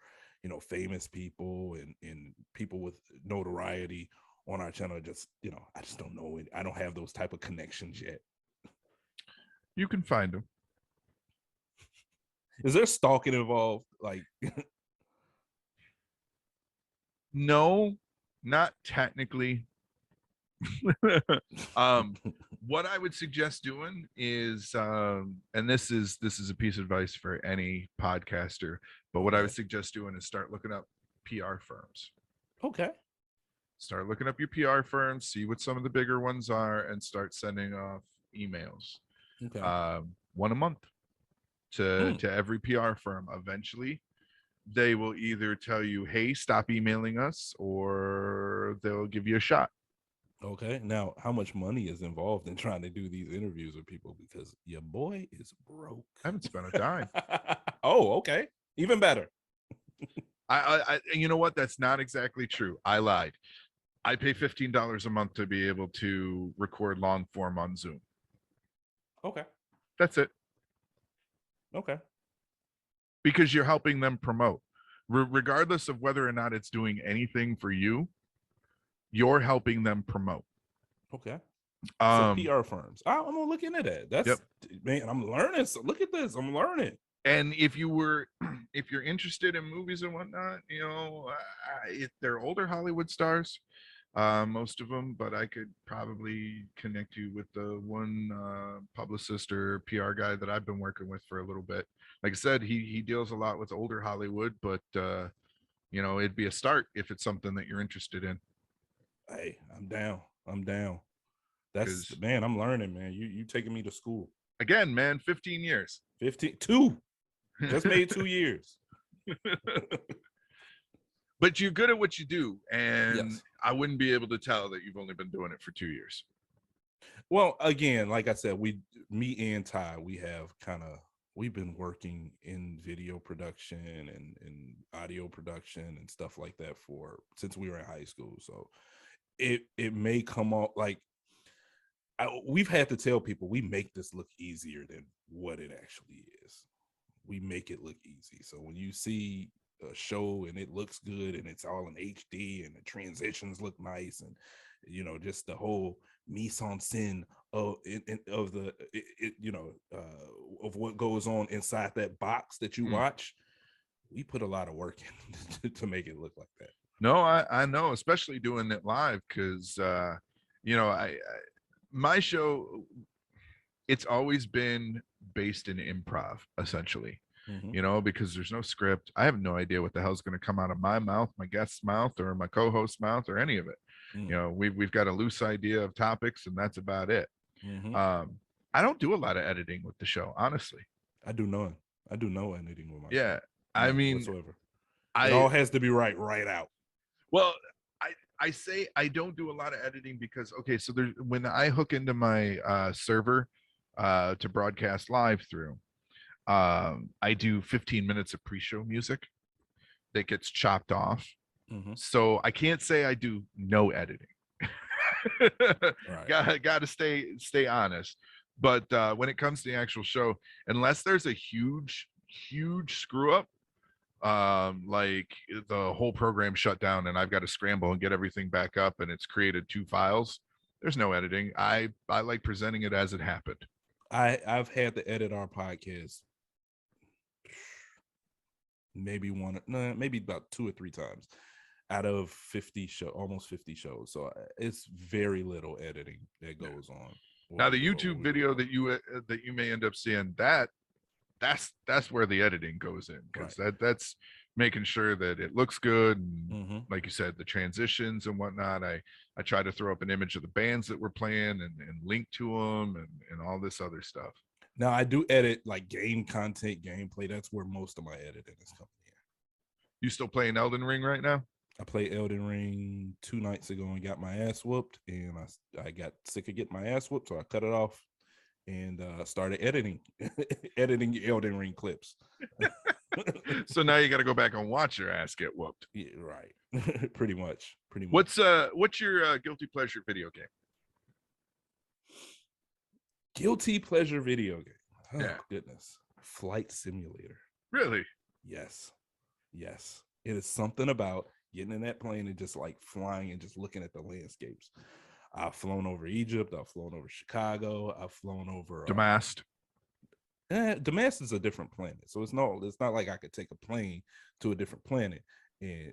C: famous people and people with notoriety on our channel. Just I just don't know it. I don't have those type of connections yet.
B: You can find them.
C: Is there stalking involved? Like
B: no, not technically. What I would suggest doing is and this is a piece of advice for any podcaster, but what I would suggest doing is start looking up PR firms.
C: Okay.
B: Start looking up your PR firms, see what some of the bigger ones are, and start sending off emails.
C: Okay.
B: One a month to every PR firm. Eventually they will either tell you, hey, stop emailing us, or they'll give you a shot.
C: Okay. Now, how much money is involved in trying to do these interviews with people? Because your boy is broke.
B: I haven't spent a dime.
C: Oh, okay. Even better.
B: I you know what? That's not exactly true. I lied. I pay $15 a month to be able to record long form on Zoom.
C: Okay.
B: That's it.
C: Okay.
B: Because you're helping them promote. Regardless of whether or not it's doing anything for you, you're helping them promote.
C: Okay. So PR firms. I'm gonna look into that. That's man, I'm learning. So look at this. I'm learning.
B: And if you're interested in movies and whatnot, if they're older Hollywood stars, most of them, but I could probably connect you with the one publicist or PR guy that I've been working with for a little bit. Like I said, he deals a lot with older Hollywood, but it'd be a start if it's something that you're interested in.
C: Hey, I'm down. That's man, I'm learning, man. You taking me to school.
B: Again, man, 15 years.
C: 2. Just made 2 years.
B: But you're good at what you do, and I wouldn't be able to tell that you've only been doing it for 2 years.
C: Well, again, like I said, me and Ty, we've been working in video production and audio production and stuff like that since we were in high school. So it may come off like we've had to tell people we make this look easier than what it actually is. We make it look easy. So when you see a show and it looks good and it's all in HD and the transitions look nice and just the whole mise en scène of what goes on inside that box that you watch, we put a lot of work in to make it look like that.
B: No, I know, especially doing it live, because my show, it's always been based in improv, essentially. because there's no script. I have no idea what the hell's going to come out of my mouth, my guest's mouth, or my co-host's mouth, or any of it. We've got a loose idea of topics, and that's about it. I don't do a lot of editing with the show, honestly.
C: I do no editing with my
B: show.
C: I mean whatsoever. It all has to be right out.
B: Well, I say I don't do a lot of editing because so there's when I hook into my server to broadcast live through, I do 15 minutes of pre-show music that gets chopped off. So I can't say I do no editing. Got to stay honest. But when it comes to the actual show, unless there's a huge screw up, like the whole program shut down and I've got to scramble and get everything back up and it's created 2 files, there's no editing. I like presenting it as it happened.
C: I've had to edit our podcast maybe about 2 or 3 times out of 50 almost 50 shows. So it's very little editing that goes on.
B: Now the YouTube video that you may end up seeing, that's where the editing goes in, because that's making sure that it looks good, and like you said, the transitions and whatnot. I try to throw up an image of the bands that we're playing and link to them and all this other stuff.
C: Now I do edit like game content, gameplay. That's where most of my editing is coming in.
B: You still playing Elden Ring right now?
C: I played Elden Ring 2 nights ago and got my ass whooped, and I got sick of getting my ass whooped, so I cut it off and started editing Elden Ring clips.
B: So now you got to go back and watch your ass get whooped.
C: Yeah, right. Pretty much.
B: What's your guilty pleasure video game?
C: Guilty pleasure video game. Oh,
B: yeah.
C: Goodness. Flight Simulator.
B: Really?
C: Yes. It is something about getting in that plane and just like flying and just looking at the landscapes. I've flown over Egypt. I've flown over Chicago. I've flown over
B: Dumbast.
C: Dumbast is a different planet, so it's not like I could take a plane to a different planet, and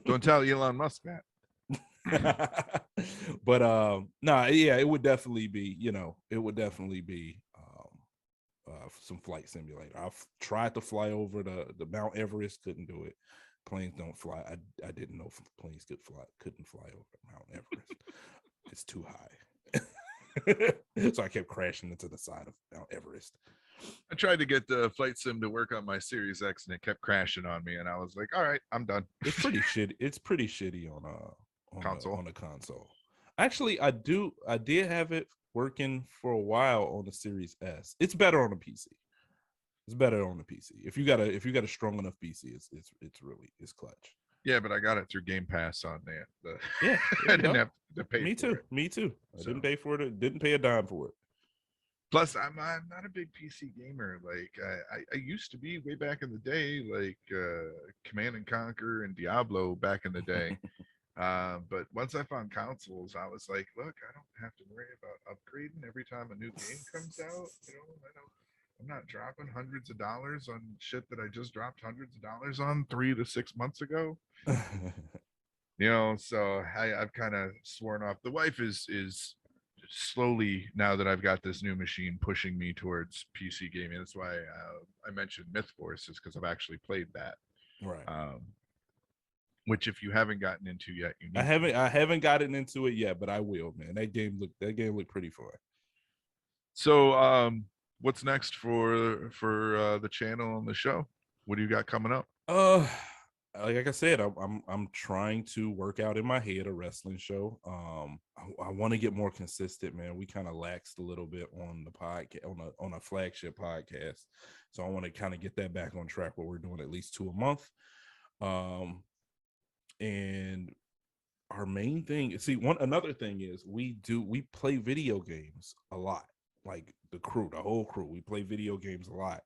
B: Don't tell Elon Musk
C: that. But it would definitely be some flight simulator. I've tried to fly over the Mount Everest, couldn't do it. Planes don't fly. I didn't know planes couldn't fly over Mount Everest. It's too high. So I kept crashing into the side of Mount Everest.
B: I tried to get the flight sim to work on my Series X and it kept crashing on me, and I was like, all right, I'm done.
C: It's pretty shitty. It's pretty shitty on a console. Actually, I did have it working for a while on the Series S. It's better on the PC. If you got a strong enough PC, it's clutch.
B: Yeah, but I got it through Game Pass on that.
C: Yeah,
B: I didn't have to pay.
C: Me too. I didn't pay for it. Didn't pay a dime for it.
B: Plus, I'm not a big PC gamer. Like I used to be way back in the day, like Command and Conquer and Diablo back in the day. But once I found consoles, I was like, look, I don't have to worry about upgrading every time a new game comes out. I'm not dropping hundreds of dollars on shit that I just dropped hundreds of dollars on 3 to 6 months ago. So I've kind of sworn off. The wife is slowly, now that I've got this new machine, pushing me towards PC gaming. That's why I mentioned Myth Force, is because I've actually played that.
C: Right.
B: Which, if you haven't gotten into yet, you need
C: I haven't gotten into it yet, but I will, man. That game looked pretty fun.
B: So what's next for the channel and the show? What do you got coming up?
C: Like I said, I'm trying to work out in my head a wrestling show. I want to get more consistent, man. We kind of laxed a little bit on the podcast, on a flagship podcast, so I want to kind of get that back on track where we're doing at least 2 a month. And our main thing, another thing is we play video games a lot. Like the whole crew, we play video games a lot.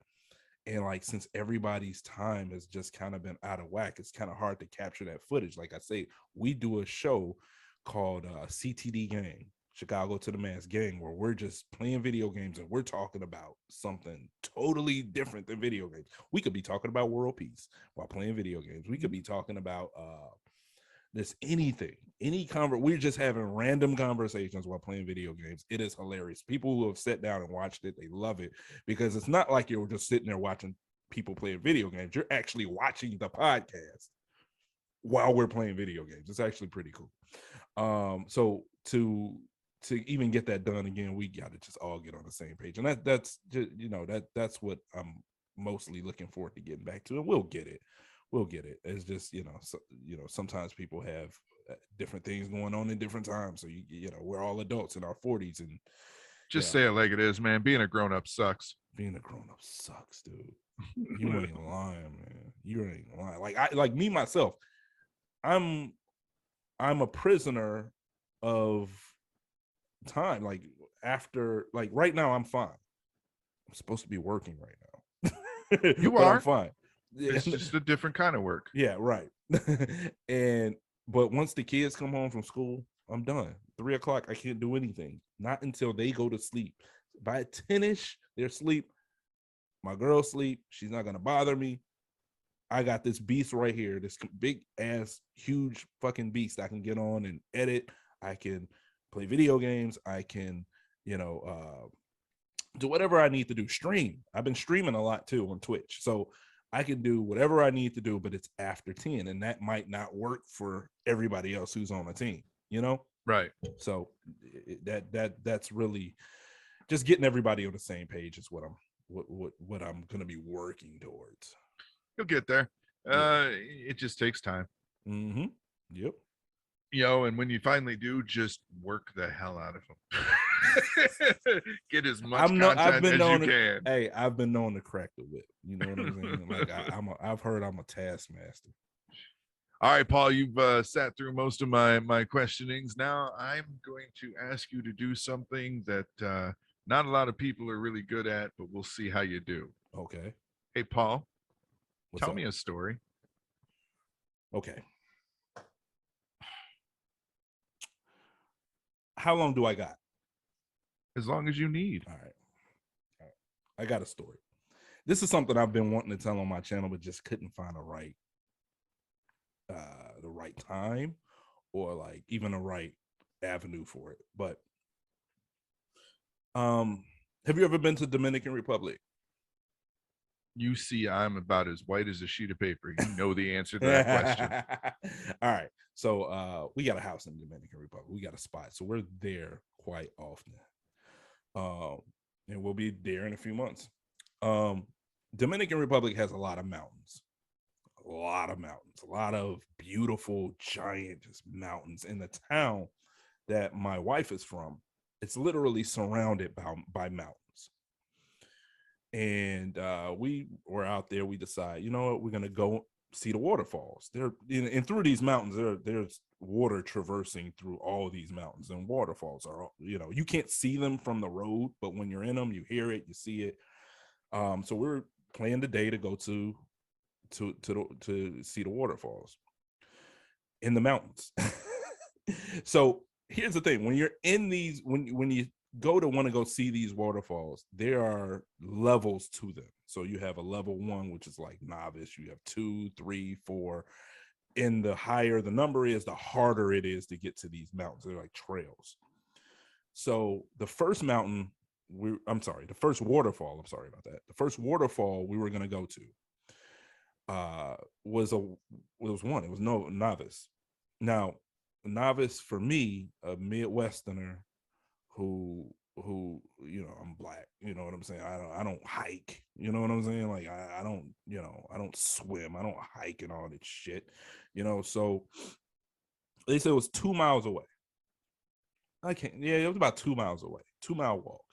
C: And like, since everybody's time has just kind of been out of whack, it's kind of hard to capture that footage. Like I say, we do a show called CTD Gang, Chicago To Dummast Gang, where we're just playing video games and we're talking about something totally different than video games. We could be talking about world peace while playing video games. We could be talking about There's anything, we're just having random conversations while playing video games. It is hilarious. People who have sat down and watched it, they love it, because it's not like you're just sitting there watching people play video games. You're actually watching the podcast while we're playing video games. It's actually pretty cool. So to even get that done again, we got to just all get on the same page, and that's just, that's what I'm mostly looking forward to getting back to, and we'll get it. It's just, sometimes people have different things going on in different times. So we're all adults in our 40s, and
B: just say it like it is, man. Being a grown-up sucks.
C: Being a grown-up sucks, dude. You ain't lying, man. You ain't lying. Like me myself, I'm a prisoner of time. Like after, like right now, I'm fine. I'm supposed to be working right now.
B: You
C: but
B: are.
C: I'm fine.
B: It's just a different kind of work.
C: Yeah, right. But once the kids come home from school, I'm done. 3:00, I can't do anything. Not until they go to sleep. By 10ish, they're asleep. My girl sleep. She's not gonna bother me. I got this beast right here, this big ass, huge fucking beast I can get on and edit. I can play video games. I can, do whatever I need to do. Stream. I've been streaming a lot too on Twitch. So I can do whatever I need to do, but it's after 10, and that might not work for everybody else who's on the team,
B: Right.
C: So that's really just getting everybody on the same page is what I'm going to be working towards.
B: You'll get there. It just takes time.
C: Mm-hmm. Yep.
B: And when you finally do, just work the hell out of them. Get as much content as you can.
C: Hey, I've been known to crack the whip. You know what I'm saying? Like I've heard I'm a taskmaster.
B: All right, Paul, you've sat through most of my questionings. Now I'm going to ask you to do something that not a lot of people are really good at, but we'll see how you do.
C: Okay.
B: Hey, Paul, tell
C: up?
B: me a story.
C: Okay. How long do I got?
B: As long as you need.
C: All right. I got a story. This is something I've been wanting to tell on my channel, but just couldn't find the right time or like even a right avenue for it. But have you ever been to Dominican Republic?
B: You see, I'm about as white as a sheet of paper. You know the answer to that question.
C: All right. So we got a house in the Dominican Republic. We got a spot. So we're there quite often. And we'll be there in a few months. Dominican Republic has a lot of mountains. A lot of beautiful, giant just mountains. In the town that my wife is from, it's literally surrounded by mountains. And we were out there. We decide, you know what, we're gonna go see the waterfalls. There, and through these mountains, there's water traversing through all these mountains, and waterfalls are, you can't see them from the road, but when you're in them, you hear it, you see it. So we're planning the day to go to see the waterfalls in the mountains. So here's the thing: when you're in these, when you want to go see these waterfalls, there are levels to them. So you have a level 1, which is like novice. You have 2, 3, 4. And the higher the number is, the harder it is to get to these mountains. They're like trails. So the first waterfall, the first waterfall we were going to go to was novice. Now, novice for me, a Midwesterner who I'm black, you know what I'm saying? I don't hike, you know what I'm saying? Like I don't swim, I don't hike and all that shit, so they said it was 2 miles away. It was about 2 miles away, 2-mile walk,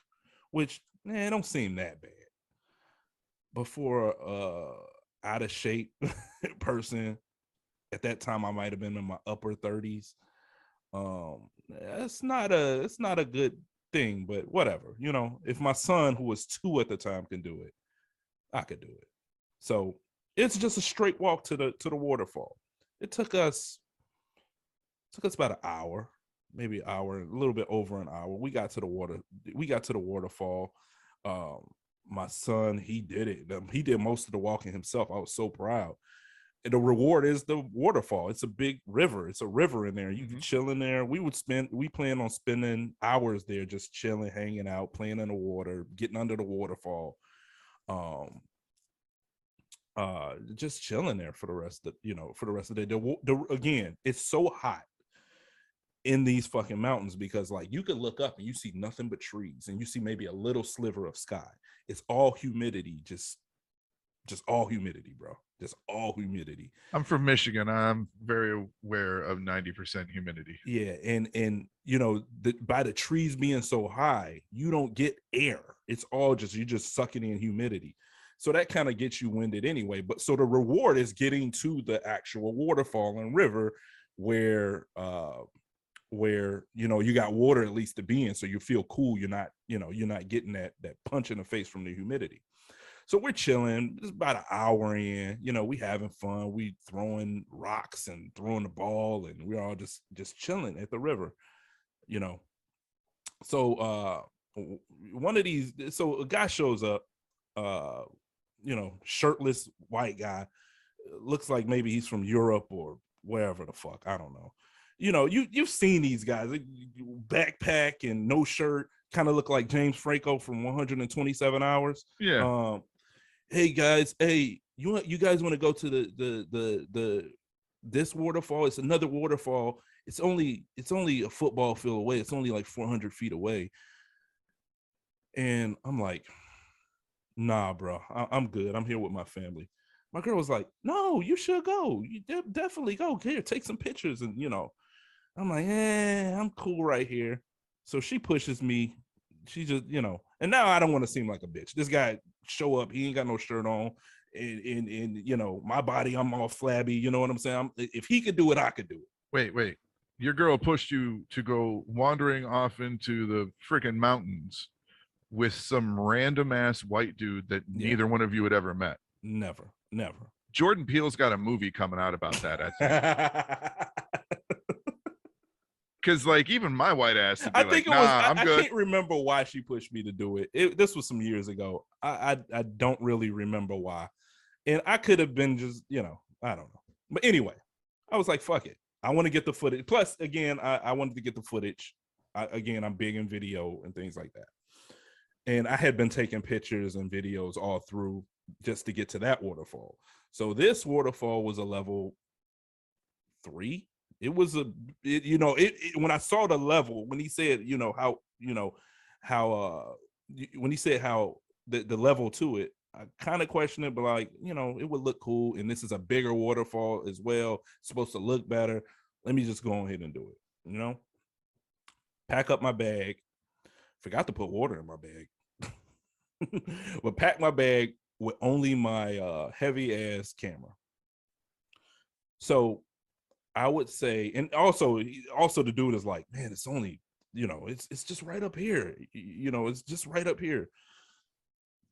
C: which it don't seem that bad. But for out of shape person, at that time I might have been in my upper 30s. It's not a good thing, but whatever. If my son, who was 2 at the time, can do it, I could do it. So it's just a straight walk to the waterfall. It took us about an hour, maybe an hour, a little bit over an hour. We got to the waterfall. My son, he did it. He did most of the walking himself. I was so proud. the reward is the waterfall. It's a big river. It's a river in there. You can chill in there. We plan on spending hours there, just chilling, hanging out, playing in the water, getting under the waterfall. Just chilling there for the rest of the day. Again, it's so hot in these fucking mountains because like you could look up and you see nothing but trees and you see maybe a little sliver of sky. It's all humidity, just all humidity, bro. Just all humidity.
B: I'm from Michigan. I'm very aware of 90% humidity.
C: Yeah, and you know, by the trees being so high, you don't get air. It's all you're just sucking in humidity. So that kind of gets you winded anyway. But so the reward is getting to the actual waterfall and river where you know you got water at least to be in, so you feel cool. You're not getting that punch in the face from the humidity. So we're chilling. It's about an hour in. You know, we having fun. We throwing rocks and throwing the ball, and we're all just chilling at the river. You know, so one of these. So a guy shows up. You know, shirtless white guy. Looks like maybe he's from Europe or wherever the fuck. I don't know. You know, you've seen these guys, backpack and no shirt, kind of look like James Franco from 127 Hours.
B: Yeah.
C: Hey guys, hey, you guys want to go to the this waterfall? It's another waterfall. It's only a football field away. It's only like 400 feet away. And I'm like, nah, bro, I'm good. I'm here with my family. My girl was like, no, you should go. You definitely go. Here, take some pictures. And, you know, I'm like, I'm cool right here. So she pushes me. She just, you know, and now I don't want to seem like a bitch. This guy show up. He ain't got no shirt on. And you know, my body, I'm all flabby. You know what I'm saying? If he could do it, I could do it.
B: Wait. Your girl pushed you to go wandering off into the freaking mountains with some random ass white dude that neither one of you had ever met.
C: Never.
B: Jordan Peele's got a movie coming out about that, I think. Because like even my white ass would be
C: I think
B: like, I'm good.
C: I can't remember why she pushed me to do it. This was some years ago. I don't really remember why. And I could have been just, you know, I don't know. But anyway, I was like, fuck it. I want to get the footage. Plus, again, I wanted to get the footage. I'm big in video and things like that. And I had been taking pictures and videos all through just to get to that waterfall. So this waterfall was a level 3. It was when I saw the level, when he said, when he said how the level to it, I kind of questioned it, but like, you know, it would look cool. And this is a bigger waterfall as well. It's supposed to look better. Let me just go ahead and do it, you know, pack up my bag. Forgot to put water in my bag, but pack my bag with only my heavy ass camera. So I would say, and also the dude is like, man, it's only, you know, it's just right up here. You know, it's just right up here.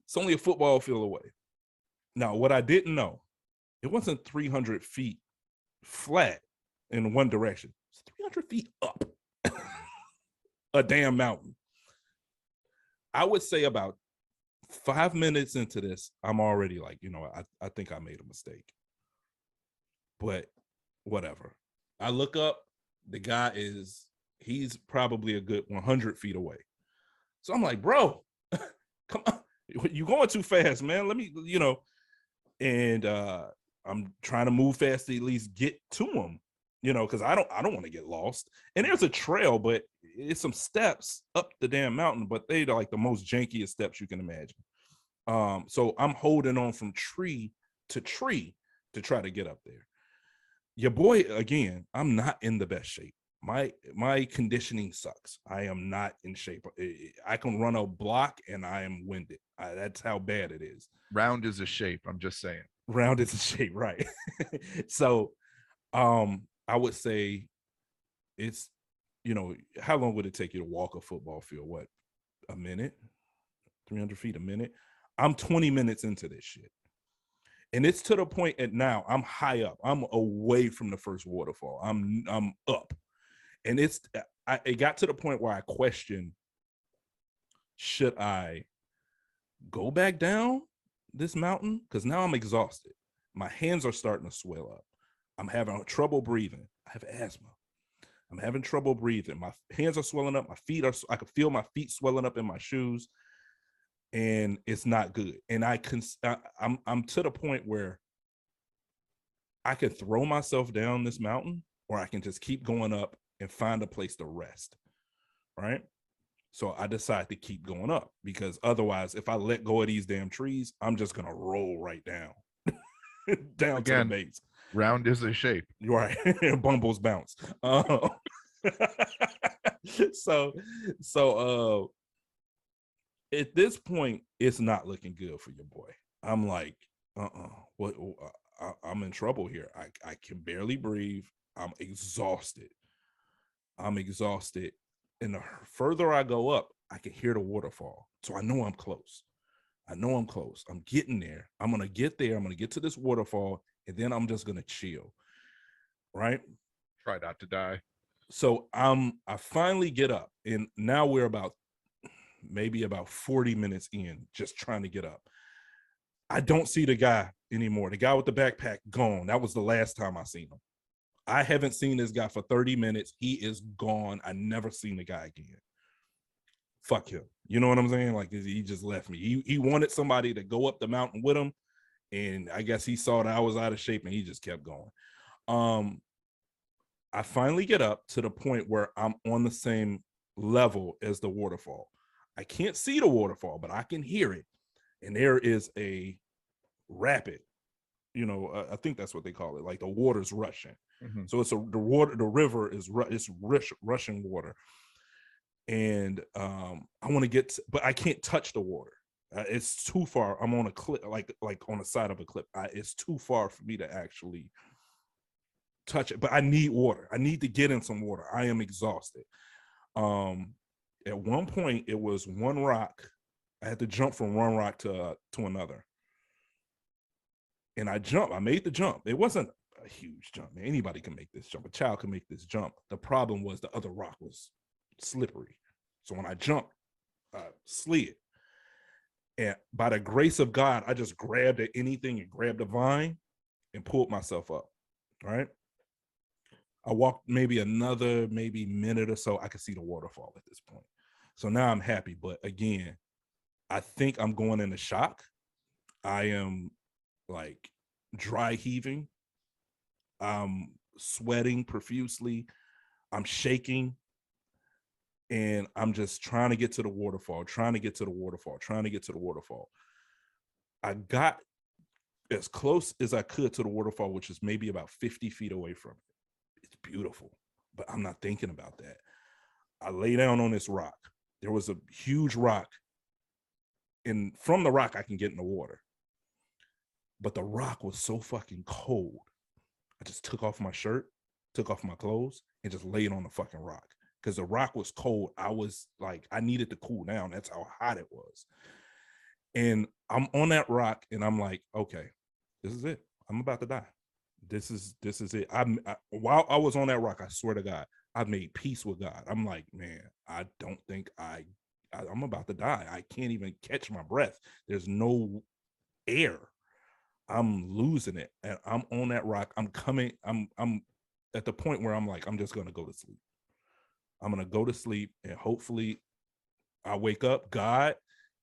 C: It's only a football field away. Now, what I didn't know, it wasn't 300 feet flat in one direction. It's 300 feet up a damn mountain. I would say about 5 minutes into this, I'm already like, you know, I think I made a mistake. But whatever. I look up, the guy he's probably a good 100 feet away. So I'm like, bro, come on, you're going too fast, man. Let me, you know, and I'm trying to move fast to at least get to him, you know, because I don't want to get lost. And there's a trail, but it's some steps up the damn mountain, but they're like the most jankiest steps you can imagine. So I'm holding on from tree to try to get up there. Your boy, again, I'm not in the best shape. My conditioning sucks. I am not in shape. I can run a block and I am winded. That's how bad it is.
B: Round is a shape. I'm just saying.
C: Round is a shape, right? So, I would say it's, you know, how long would it take you to walk a football field? What, a minute? 300 feet a minute? I'm 20 minutes into this shit. And it's to the point at now I'm high up. I'm away from the first waterfall. I'm up. And it got to the point where I questioned, should I go back down this mountain? Because now I'm exhausted. My hands are starting to swell up. I'm having trouble breathing. I have asthma. I'm having trouble breathing. My hands are swelling up. I can feel my feet swelling up in my shoes, and it's not good. And I'm to the point where I could throw myself down this mountain, or I can just keep going up and find a place to rest. Right. So I decide to keep going up, because otherwise, if I let go of these damn trees, I'm just going to roll right down, down
B: Again,
C: to the base.
B: Round is a shape.
C: Right. Bumbles bounce. So at this point, it's not looking good for your boy. I'm like, what? I'm in trouble here. I can barely breathe. I'm exhausted. And the further I go up, I can hear the waterfall. So I know I'm close. I'm getting there. I'm going to get there. I'm going to get to this waterfall, and then I'm just going to chill. Right?
B: Try not to die.
C: So I finally get up, and now we're maybe about 40 minutes in, just trying to get up. I don't see the guy anymore. The guy with the backpack, gone. That was the last time I seen him. I haven't seen this guy for 30 minutes. He is gone. I never seen the guy again. Fuck him. You know what I'm saying? Like, he just left me. He wanted somebody to go up the mountain with him, and I guess he saw that I was out of shape, and he just kept going. I finally get up to the point where I'm on the same level as the waterfall. I can't see the waterfall, but I can hear it. And there is a rapid, I think that's what they call it. Like, the water's rushing. Mm-hmm. So the river is rushing water. And I want to but I can't touch the water. It's too far. I'm on a cliff, like on the side of a cliff. It's too far for me to actually touch it, but I need water. I need to get in some water. I am exhausted. At one point, it was one rock. I had to jump from one rock to another. And I jumped. I made the jump. It wasn't a huge jump. Anybody can make this jump. A child can make this jump. The problem was the other rock was slippery. So when I jumped, I slid. And by the grace of God, I just grabbed at anything and grabbed a vine and pulled myself up. Right? I walked maybe minute or so. I could see the waterfall at this point. So now I'm happy. But again, I think I'm going into shock. I am like dry heaving. I'm sweating profusely. I'm shaking. And I'm just trying to get to the waterfall. I got as close as I could to the waterfall, which is maybe about 50 feet away from it. It's beautiful, but I'm not thinking about that. I lay down on this rock. There was a huge rock, and from the rock, I can get in the water. But the rock was so fucking cold. I just took off my shirt, took off my clothes, and just laid on the fucking rock. Because the rock was cold. I was like, I needed to cool down. That's how hot it was. And I'm on that rock, and I'm like, okay, this is it. I'm about to die. This is it. While I was on that rock, I swear to God, I made peace with God. I'm like, man, I don't think I'm about to die. I can't even catch my breath. There's no air. I'm losing it. And I'm on that rock. I'm at the point where I'm like, I'm just going to go to sleep. I'm going to go to sleep, and hopefully I wake up. God,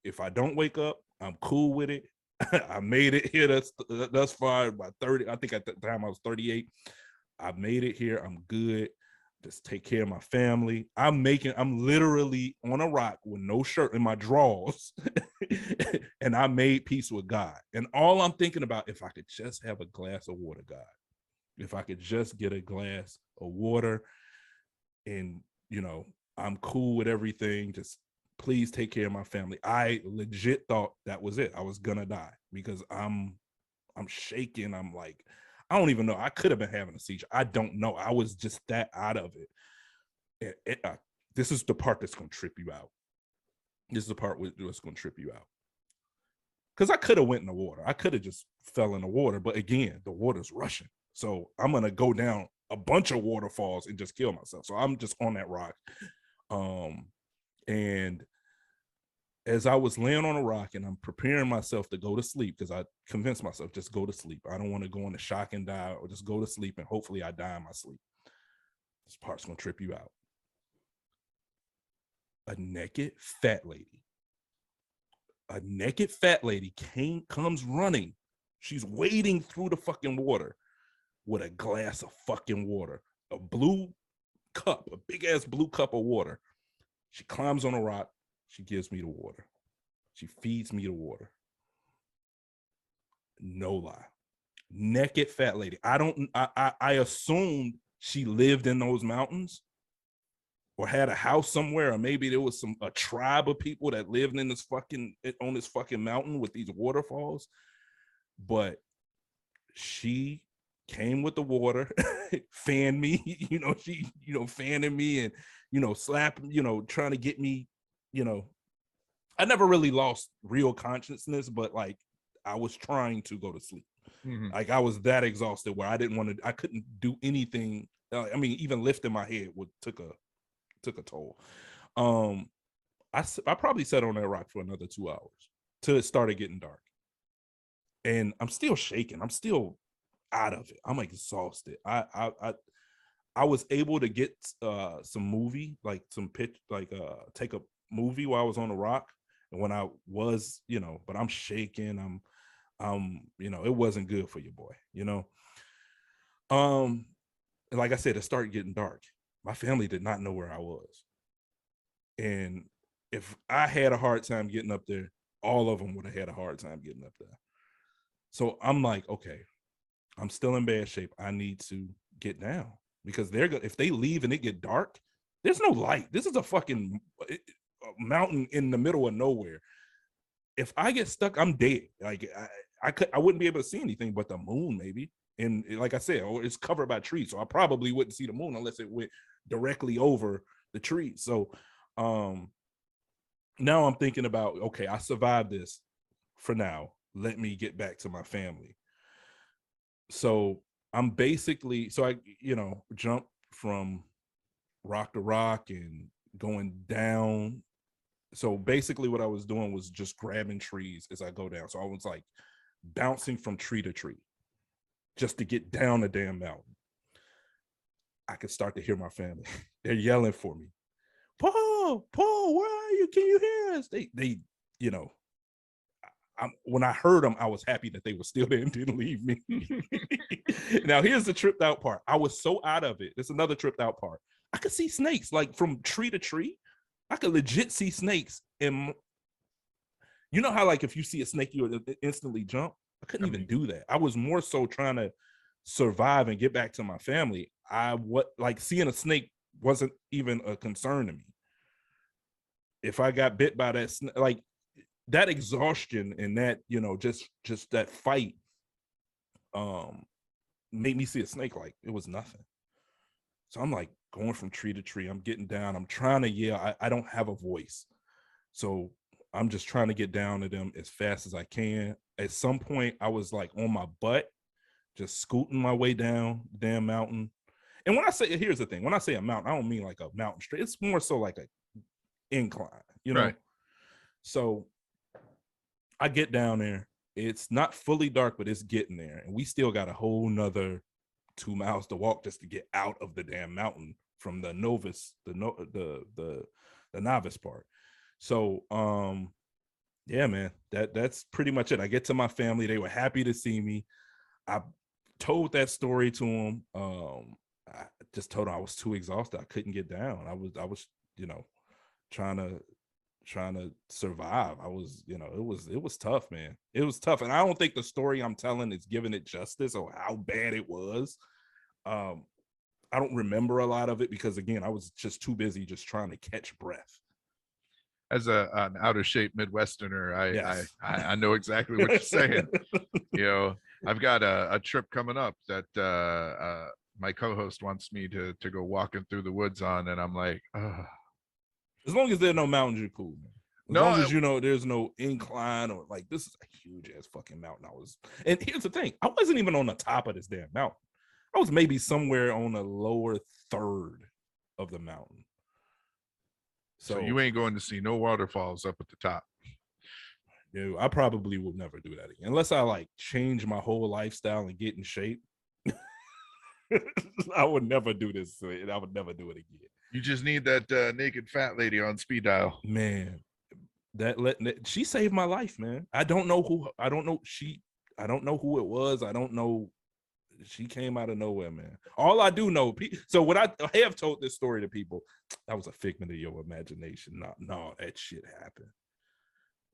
C: if I don't wake up, I'm cool with it. I made it here thus far by 30. I think at the time I was 38. I made it here. I'm good. Just take care of my family. I'm literally on a rock with no shirt in my drawers. And I made peace with God. And all I'm thinking about, if I could just have a glass of water, God, if I could just get a glass of water, and, I'm cool with everything. Just please take care of my family. I legit thought that was it. I was gonna die because I'm shaking. I'm like, I don't even know. I could have been having a seizure. I don't know. I was just that out of it. This is the part that's gonna trip you out. This is the part that's gonna trip you out. Because I could have went in the water. I could have just fell in the water. But again, the water's rushing. So I'm gonna go down a bunch of waterfalls and just kill myself. So I'm just on that rock. And as I was laying on a rock and I'm preparing myself to go to sleep, because I convinced myself, just go to sleep. I don't want to go into shock and die, or just go to sleep and hopefully I die in my sleep. This part's going to trip you out. A naked fat lady comes running. She's wading through the fucking water with a glass of fucking water, a blue cup, a big ass blue cup of water. She climbs on a rock. She gives me the water. She feeds me the water. No lie. Naked fat lady. I assumed she lived in those mountains or had a house somewhere, or maybe there was a tribe of people that lived in on this fucking mountain with these waterfalls. But she came with the water, fanned me, she, fanning me and, slapping, trying to get me, I never really lost real consciousness, but like I was trying to go to sleep. Mm-hmm. Like I was that exhausted where I couldn't do anything. I mean, even lifting my head took a toll. I probably sat on that rock for another 2 hours till it started getting dark. And I'm still shaking. I'm still out of it. I'm exhausted. I was able to get some movie, like some pitch, like take a movie while I was on the rock. And when I was, but I'm shaking. I'm, it wasn't good for your boy, And like I said, it started getting dark. My family did not know where I was. And if I had a hard time getting up there, all of them would have had a hard time getting up there. So I'm like, okay, I'm still in bad shape. I need to get down, because if they leave and it get dark, there's no light. This is a fucking mountain in the middle of nowhere. If I get stuck, I'm dead. Like I wouldn't be able to see anything but the moon, maybe. And like I said, it's covered by trees, so I probably wouldn't see the moon unless it went directly over the trees. So now I'm thinking about, okay, I survived this for now. Let me get back to my family. So I'm basically, I jump from rock to rock and going down. So basically what I was doing was just grabbing trees as I go down. So I was like bouncing from tree to tree just to get down the damn mountain. I could start to hear my family. They're yelling for me. Paul, where are you? Can you hear us? They when I heard them, I was happy that they were still there and didn't leave me. Now, here's the tripped out part. I was so out of it. It's another tripped out part. I could see snakes, like from tree to tree. I could legit see snakes. And you know how, like, if you see a snake, you would instantly jump? I couldn't even do that. I was more so trying to survive and get back to my family. Seeing a snake wasn't even a concern to me. If I got bit by that snake, like, that exhaustion and that, just that fight made me see a snake like it was nothing. So I'm like going from tree to tree. I'm getting down. I'm trying to yell. I don't have a voice. So I'm just trying to get down to them as fast as I can. At some point, I was like on my butt, just scooting my way down the damn mountain. And when I say, here's the thing, when I say a mountain, I don't mean like a mountain straight. It's more so like a incline, Right. So I get down there. It's not fully dark, but it's getting there. And we still got a whole nother 2 miles to walk just to get out of the damn mountain from the novice, the novice part. So, yeah, man, that's pretty much it. I get to my family. They were happy to see me. I told that story to them. I just told them I was too exhausted. I couldn't get down. I was, trying to survive. I was, it was tough, man. It was tough. And I don't think the story I'm telling is giving it justice or how bad it was. I don't remember a lot of it because, again, I was just too busy just trying to catch breath.
B: As an out of shape Midwesterner, yes. I know exactly what you're saying. I've got a trip coming up that my co-host wants me to go walking through the woods on, and I'm like, ugh.
C: As long as there are no mountains, you're cool, man. As long as there's no incline or like, this is a huge ass fucking mountain. And here's the thing, I wasn't even on the top of this damn mountain. I was maybe somewhere on the lower third of the mountain.
B: So you ain't going to see no waterfalls up at the top.
C: No, I probably will never do that again unless I like change my whole lifestyle and get in shape. I would never do this. I would never do it again.
B: You just need that naked fat lady on speed dial.
C: Man, she saved my life, man. I don't know who it was. I don't know. She came out of nowhere, man. All I do know, so when I have told this story to people, that was a figment of your imagination. No, that shit happened.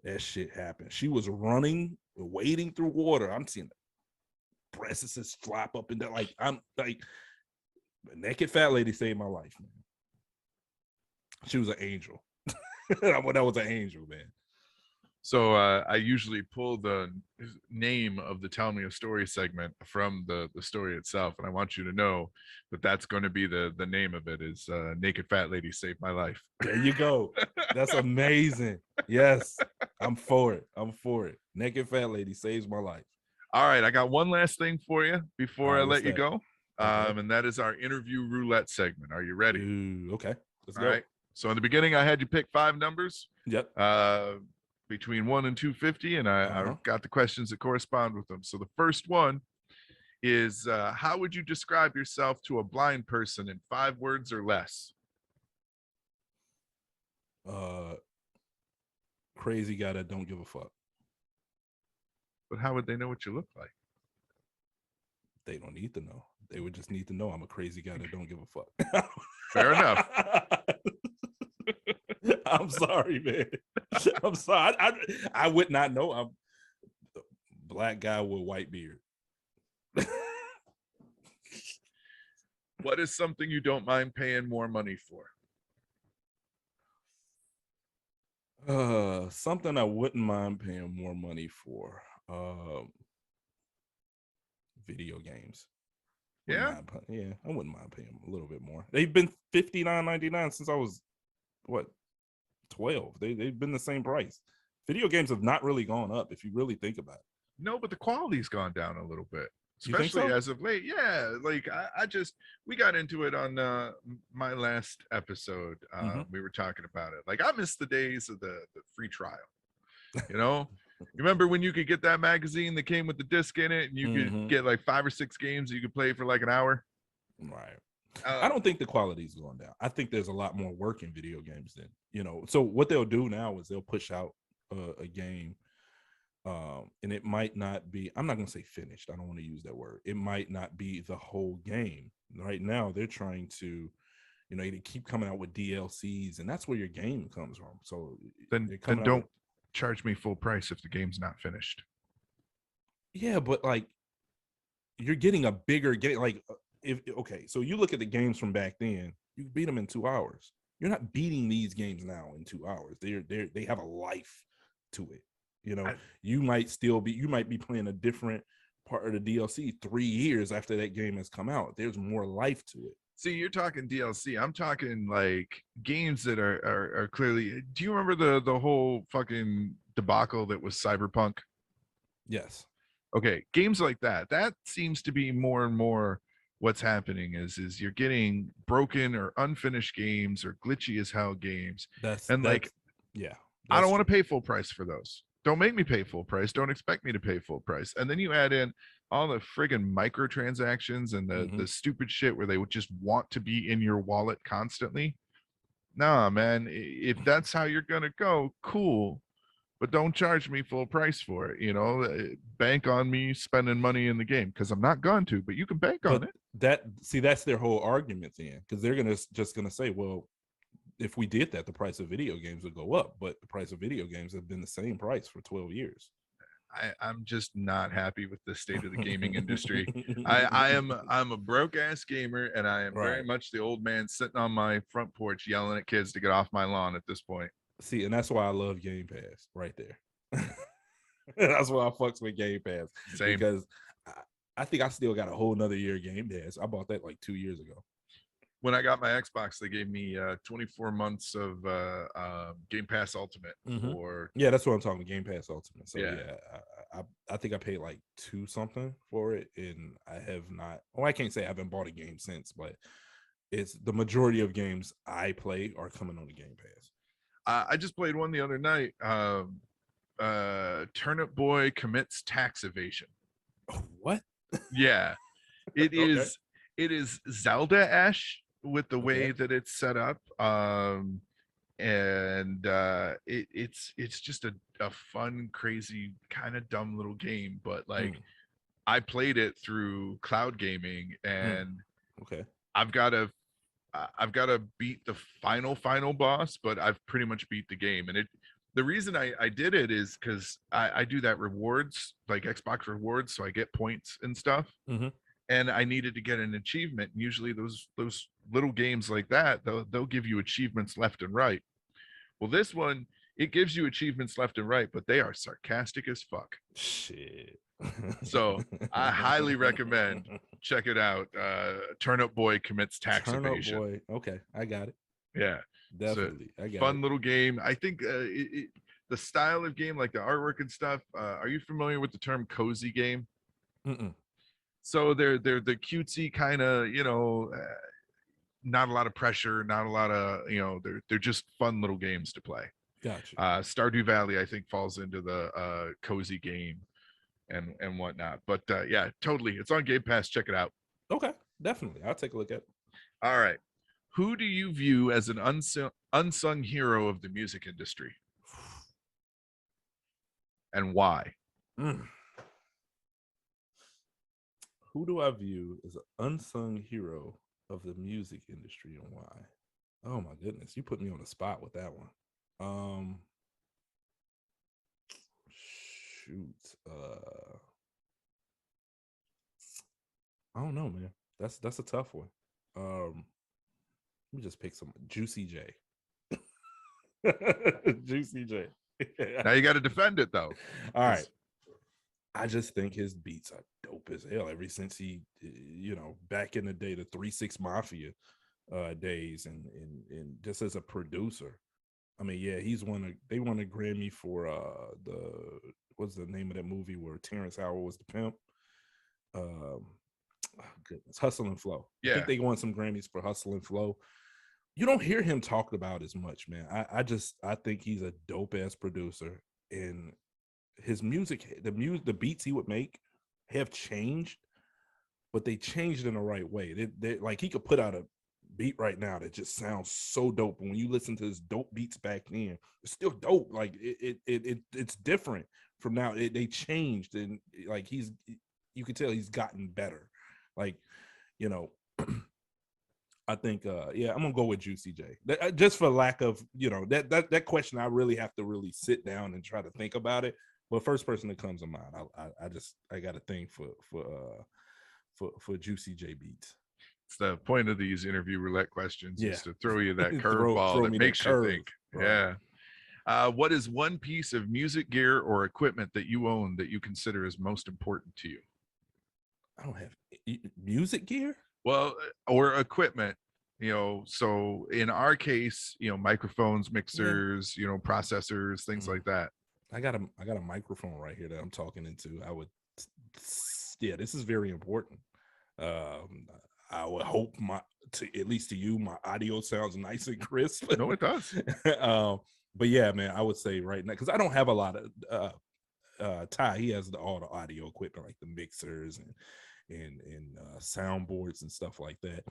C: That shit happened. She was running, wading through water. I'm seeing the breasts flop up and down. Like, I'm like, the naked fat lady saved my life, man. She was an angel. That was an angel, man.
B: So I usually pull the name of the Tell Me a Story segment from the story itself. And I want you to know that that's going to be the name of it is Naked Fat Lady Saved My Life.
C: There you go. That's amazing. Yes, I'm for it. Naked Fat Lady saves my life.
B: All right. I got one last thing for you before I let you go.
C: Okay.
B: And that is our interview roulette segment. Are you ready?
C: Ooh, okay. Let's
B: All
C: go.
B: right. So in the beginning, I had you pick 5 numbers.
C: Yep.
B: Between 1 and 250, and I got the questions that correspond with them. So the first one is, how would you describe yourself to a blind person in 5 words or less?
C: Crazy guy that don't give a fuck.
B: But how would they know what you look like?
C: They don't need to know. They would just need to know I'm a crazy guy that don't give a fuck.
B: Fair enough.
C: I'm sorry, man. I'm sorry. I would not know. I'm a black guy with white beard.
B: What is something you don't mind paying more money for?
C: Something I wouldn't mind paying more money for. Video games.
B: Yeah?
C: Yeah, I wouldn't mind paying a little bit more. They've been $59.99 since I was, 12. They've been the same price. Video games have not really gone up if you really think about it.
B: No, but the quality's gone down a little bit,
C: You think
B: especially
C: so?
B: as of late. Yeah, like we got into it on my last episode. We were talking about it. Like, I miss the days of the free trial. You know, you remember when you could get that magazine that came with the disc in it, and you could get like 5 or 6 games you could play for like an hour.
C: Right. I don't think the quality's going down. I think there's a lot more work in video games than, so what they'll do now is they'll push out a game, and it might not be, I'm not going to say finished. I don't want to use that word. It might not be the whole game. Right now, they're trying to, they keep coming out with DLCs, and that's where your game comes from. So
B: then don't charge me full price if the game's not finished.
C: Yeah, but like, you're getting a bigger game. Like, so you look at the games from back then, you beat them in 2 hours. You're not beating these games now in 2 hours. They have a life to it. You might be playing a different part of the DLC 3 years after that game has come out. There's more life to it.
B: See, you're talking DLC. I'm talking like games that are clearly. Do you remember the whole fucking debacle that was Cyberpunk?
C: Yes.
B: Okay, games like that seems to be more and more what's happening is you're getting broken or unfinished games or glitchy as hell games. I don't want to pay full price for those. Don't make me pay full price. Don't expect me to pay full price. And then you add in all the friggin' microtransactions and the stupid shit where they would just want to be in your wallet constantly. Nah, man, if that's how you're going to go, cool. But don't charge me full price for it. Bank on me spending money in the game, because I'm not going to, but you can bank on it.
C: That's their whole argument then, because they're just gonna say, well, if we did that, the price of video games would go up, but the price of video games have been the same price for 12 years.
B: I'm just not happy with the state of the gaming industry. I'm a broke ass gamer, and I am very much the old man sitting on my front porch yelling at kids to get off my lawn at this point.
C: See, and that's why I love Game Pass right there. That's why I fucks with Game Pass.
B: Same.
C: Because I think I still got a whole nother year of Game Pass. I bought that like 2 years ago.
B: When I got my Xbox, they gave me 24 months of Game Pass Ultimate.
C: Yeah, that's what I'm talking about, Game Pass Ultimate. So yeah, I think I paid like $2 something for it, and I have not. Well, I can't say I haven't bought a game since, but it's the majority of games I play are coming on the Game Pass.
B: I just played one the other night. Turnip Boy commits tax evasion.
C: What?
B: Yeah, it
C: Okay.
B: is. It is Zelda-esh with the way
C: Okay.
B: that it's set up. And it's just a fun, crazy, kind of dumb little game. But like, I played it through cloud gaming, and
C: Okay.
B: I've got to I've got to beat the final boss, but I've pretty much beat the game. And the reason I did it is because I do that rewards, like Xbox rewards, so I get points and stuff.
C: Mm-hmm.
B: And I needed to get an achievement. And usually those little games like that, they'll give you achievements left and right. Well, this one, it gives you achievements left and right, but they are sarcastic as fuck.
C: Shit.
B: So I highly recommend check it out. Turnip Boy commits tax
C: Turnip
B: evasion.
C: Boy. Okay, I got it.
B: Yeah,
C: Definitely. I got
B: fun
C: it.
B: little game. I think the style of game, like the artwork and stuff. Are you familiar with the term cozy game?
C: Mm-mm.
B: So they're the cutesy kind of, not a lot of pressure, not a lot of, they're just fun little games to play.
C: Gotcha.
B: Stardew Valley, I think, falls into the cozy game and whatnot. But yeah, totally, it's on Game Pass. Check it out.
C: Okay, definitely. I'll take a look at it.
B: All right, who do you view as an unsung hero of the music industry, and why?
C: Who do I view as an unsung hero of the music industry, and why? Oh my goodness, you put me on the spot with that one. Shoot. I don't know, man. That's a tough one. Let me just pick some. Juicy J. Juicy J.
B: Now you got to defend it though.
C: All right. I just think his beats are dope as hell ever since he, back in the day, the 3-6 Mafia days, and just as a producer. I mean, yeah, they won a Grammy for what's the name of that movie where Terrence Howard was the pimp? Goodness, Hustle and Flow.
B: Yeah.
C: I think they won some Grammys for Hustle and Flow. You don't hear him talked about as much, man. I think he's a dope ass producer, and his music, the beats he would make have changed, but they changed in the right way. They like, he could put out a beat right now that just sounds so dope. And when you listen to his dope beats back then, it's still dope. Like it's different from now. They changed, and like you can tell he's gotten better. Like, I think I'm gonna go with Juicy J. Just for lack of, that question, I really have to really sit down and try to think about it. But first person that comes to mind, I got a thing for Juicy J beats.
B: It's the point of these interview roulette questions, is to throw you that
C: throw
B: curveball that
C: me
B: makes
C: that
B: you
C: curve,
B: think.
C: right.
B: Yeah. What is one piece of music gear or equipment that you own that you consider is most important to you?
C: I don't have music gear.
B: Well, or equipment. So in our case, microphones, mixers, processors, things like that.
C: I got a microphone right here that I'm talking into. This is very important. I would hope at least to you, my audio sounds nice and crisp.
B: No, it does.
C: But yeah, man, I would say right now, because I don't have a lot of Ty, he has all the audio equipment, like the mixers and soundboards and stuff like that.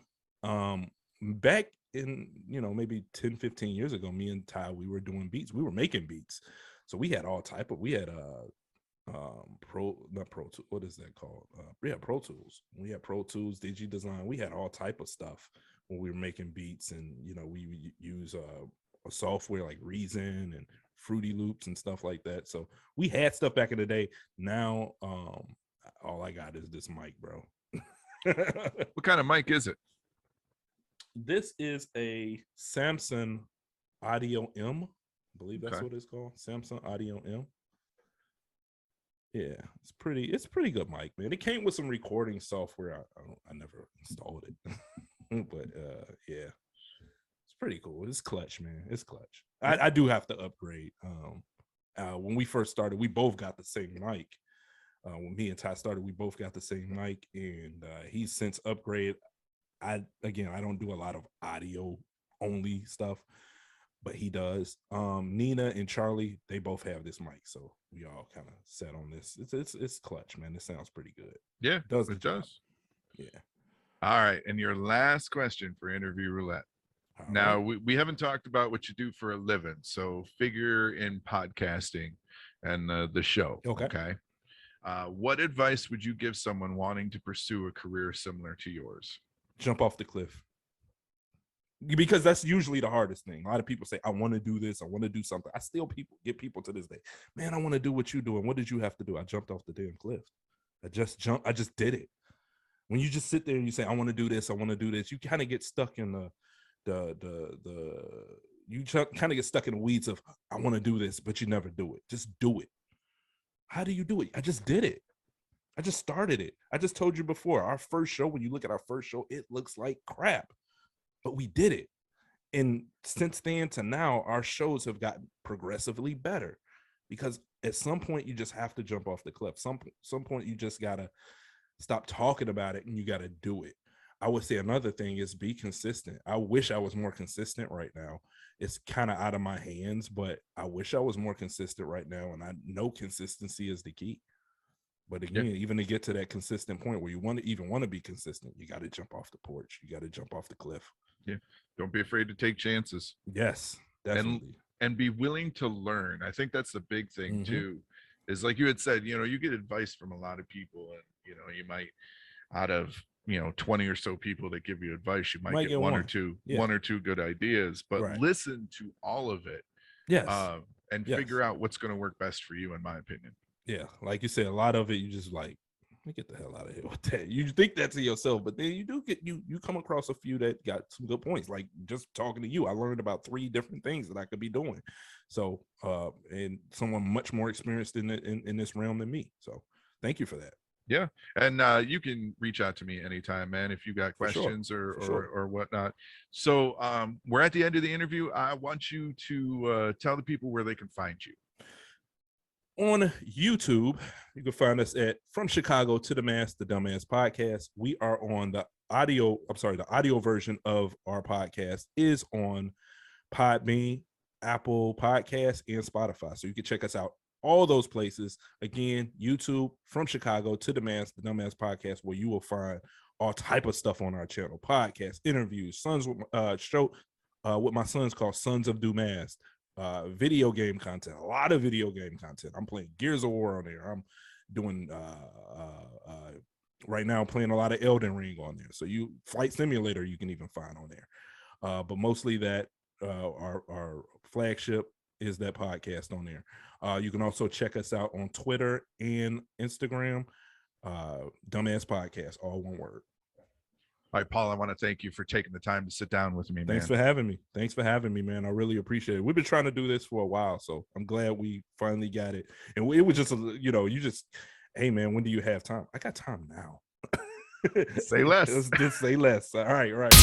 C: Back in, maybe 10-15 years ago, me and Ty, we were doing beats. We were making beats. So we had all type of, we had Pro Tools, what is that called? Pro Tools. We had Pro Tools, DigiDesign. We had all type of stuff when we were making beats, and we use a software like Reason and Fruity Loops and stuff like that. So we had stuff back in the day. Now all I got is this mic, bro.
B: What kind of mic is it?
C: This is a Samson Audio M. I believe that's what it's called. Samsung Audio M. Yeah, it's pretty good mic, man. It came with some recording software. I never installed it. But yeah, it's pretty cool. It's clutch, man. It's clutch. I do have to upgrade. When we first started, we both got the same mic. When me and Ty started, we both got the same mic, and he's since upgraded. I don't do a lot of audio only stuff. but he does. Nina and Charlie, they both have this mic, so we all kind of set on this. It's clutch, man. This sounds pretty good.
B: Yeah,
C: It does. Yeah.
B: All right, and your last question for interview roulette. Now, we haven't talked about what you do for a living, so figure in podcasting and the show. Okay. What advice would you give someone wanting to pursue a career similar to yours?
C: Jump off the cliff. Because that's usually the hardest thing. A lot of people say, I want to do this. I want to do something. I still get people to this day. Man, I want to do what you do. And what did you have to do? I jumped off the damn cliff. I just did it. When you just sit there and you say, I want to do this, I want to do this, you kind of get stuck in you kind of get stuck in the weeds of, I want to do this, but you never do it. Just do it. How do you do it? I just did it. I just started it. I just told you before, our first show, when you look at our first show, it looks like crap, but we did it. And since then to now, our shows have gotten progressively better, because at some point you just have to jump off the cliff. Some point you just got to stop talking about it and you got to do it. I would say another thing is be consistent. I wish I was more consistent right now. It's kind of out of my hands, but I wish I was more consistent right now. And I know consistency is the key. But again, even to get to that consistent point where you want to be consistent, you got to jump off the porch. You got to jump off the cliff.
B: Yeah. Don't be afraid to take chances.
C: Yes, definitely.
B: And be willing to learn. I think that's the big thing too, is like you had said, you get advice from a lot of people, and, you might, out of, 20 or so people that give you advice, you might get one or two good ideas, but listen to all of it.
C: Yes.
B: And figure out what's going to work best for you, in my opinion.
C: Yeah. Like you said, a lot of it, you just like, get the hell out of here with that. You think that to yourself, but then you do get, you come across a few that got some good points. Like just talking to you, I learned about 3 different things that I could be doing. So, and someone much more experienced in this realm than me. So thank you for that.
B: Yeah. And you can reach out to me anytime, man, if you got questions or whatnot. So we're at the end of the interview. I want you to tell the people where they can find you.
C: On YouTube, you can find us at From Chicago to Dummast, the Dumbast Podcast. We are on the audio version of our podcast is on Podbean, Apple Podcasts, and Spotify. So you can check us out all those places. Again, YouTube, From Chicago to Dummast, the Dumbast Podcast, where you will find all type of stuff on our channel: podcasts, interviews, show what my sons call Sons of Dummast. Video game content, a lot of video game content. I'm playing Gears of War on there. I'm doing right now playing a lot of Elden Ring on there. So Flight Simulator you can even find on there. But mostly that our flagship is that podcast on there. You can also check us out on Twitter and Instagram, Dumbast Podcast, all one word.
B: All right, Paul, I want to thank you for taking the time to sit down with me, man.
C: Thanks for having me, man. I really appreciate it. We've been trying to do this for a while, so I'm glad we finally got it. And it was just, hey, man, when do you have time? I got time now.
B: Say less.
C: Just say less. All right.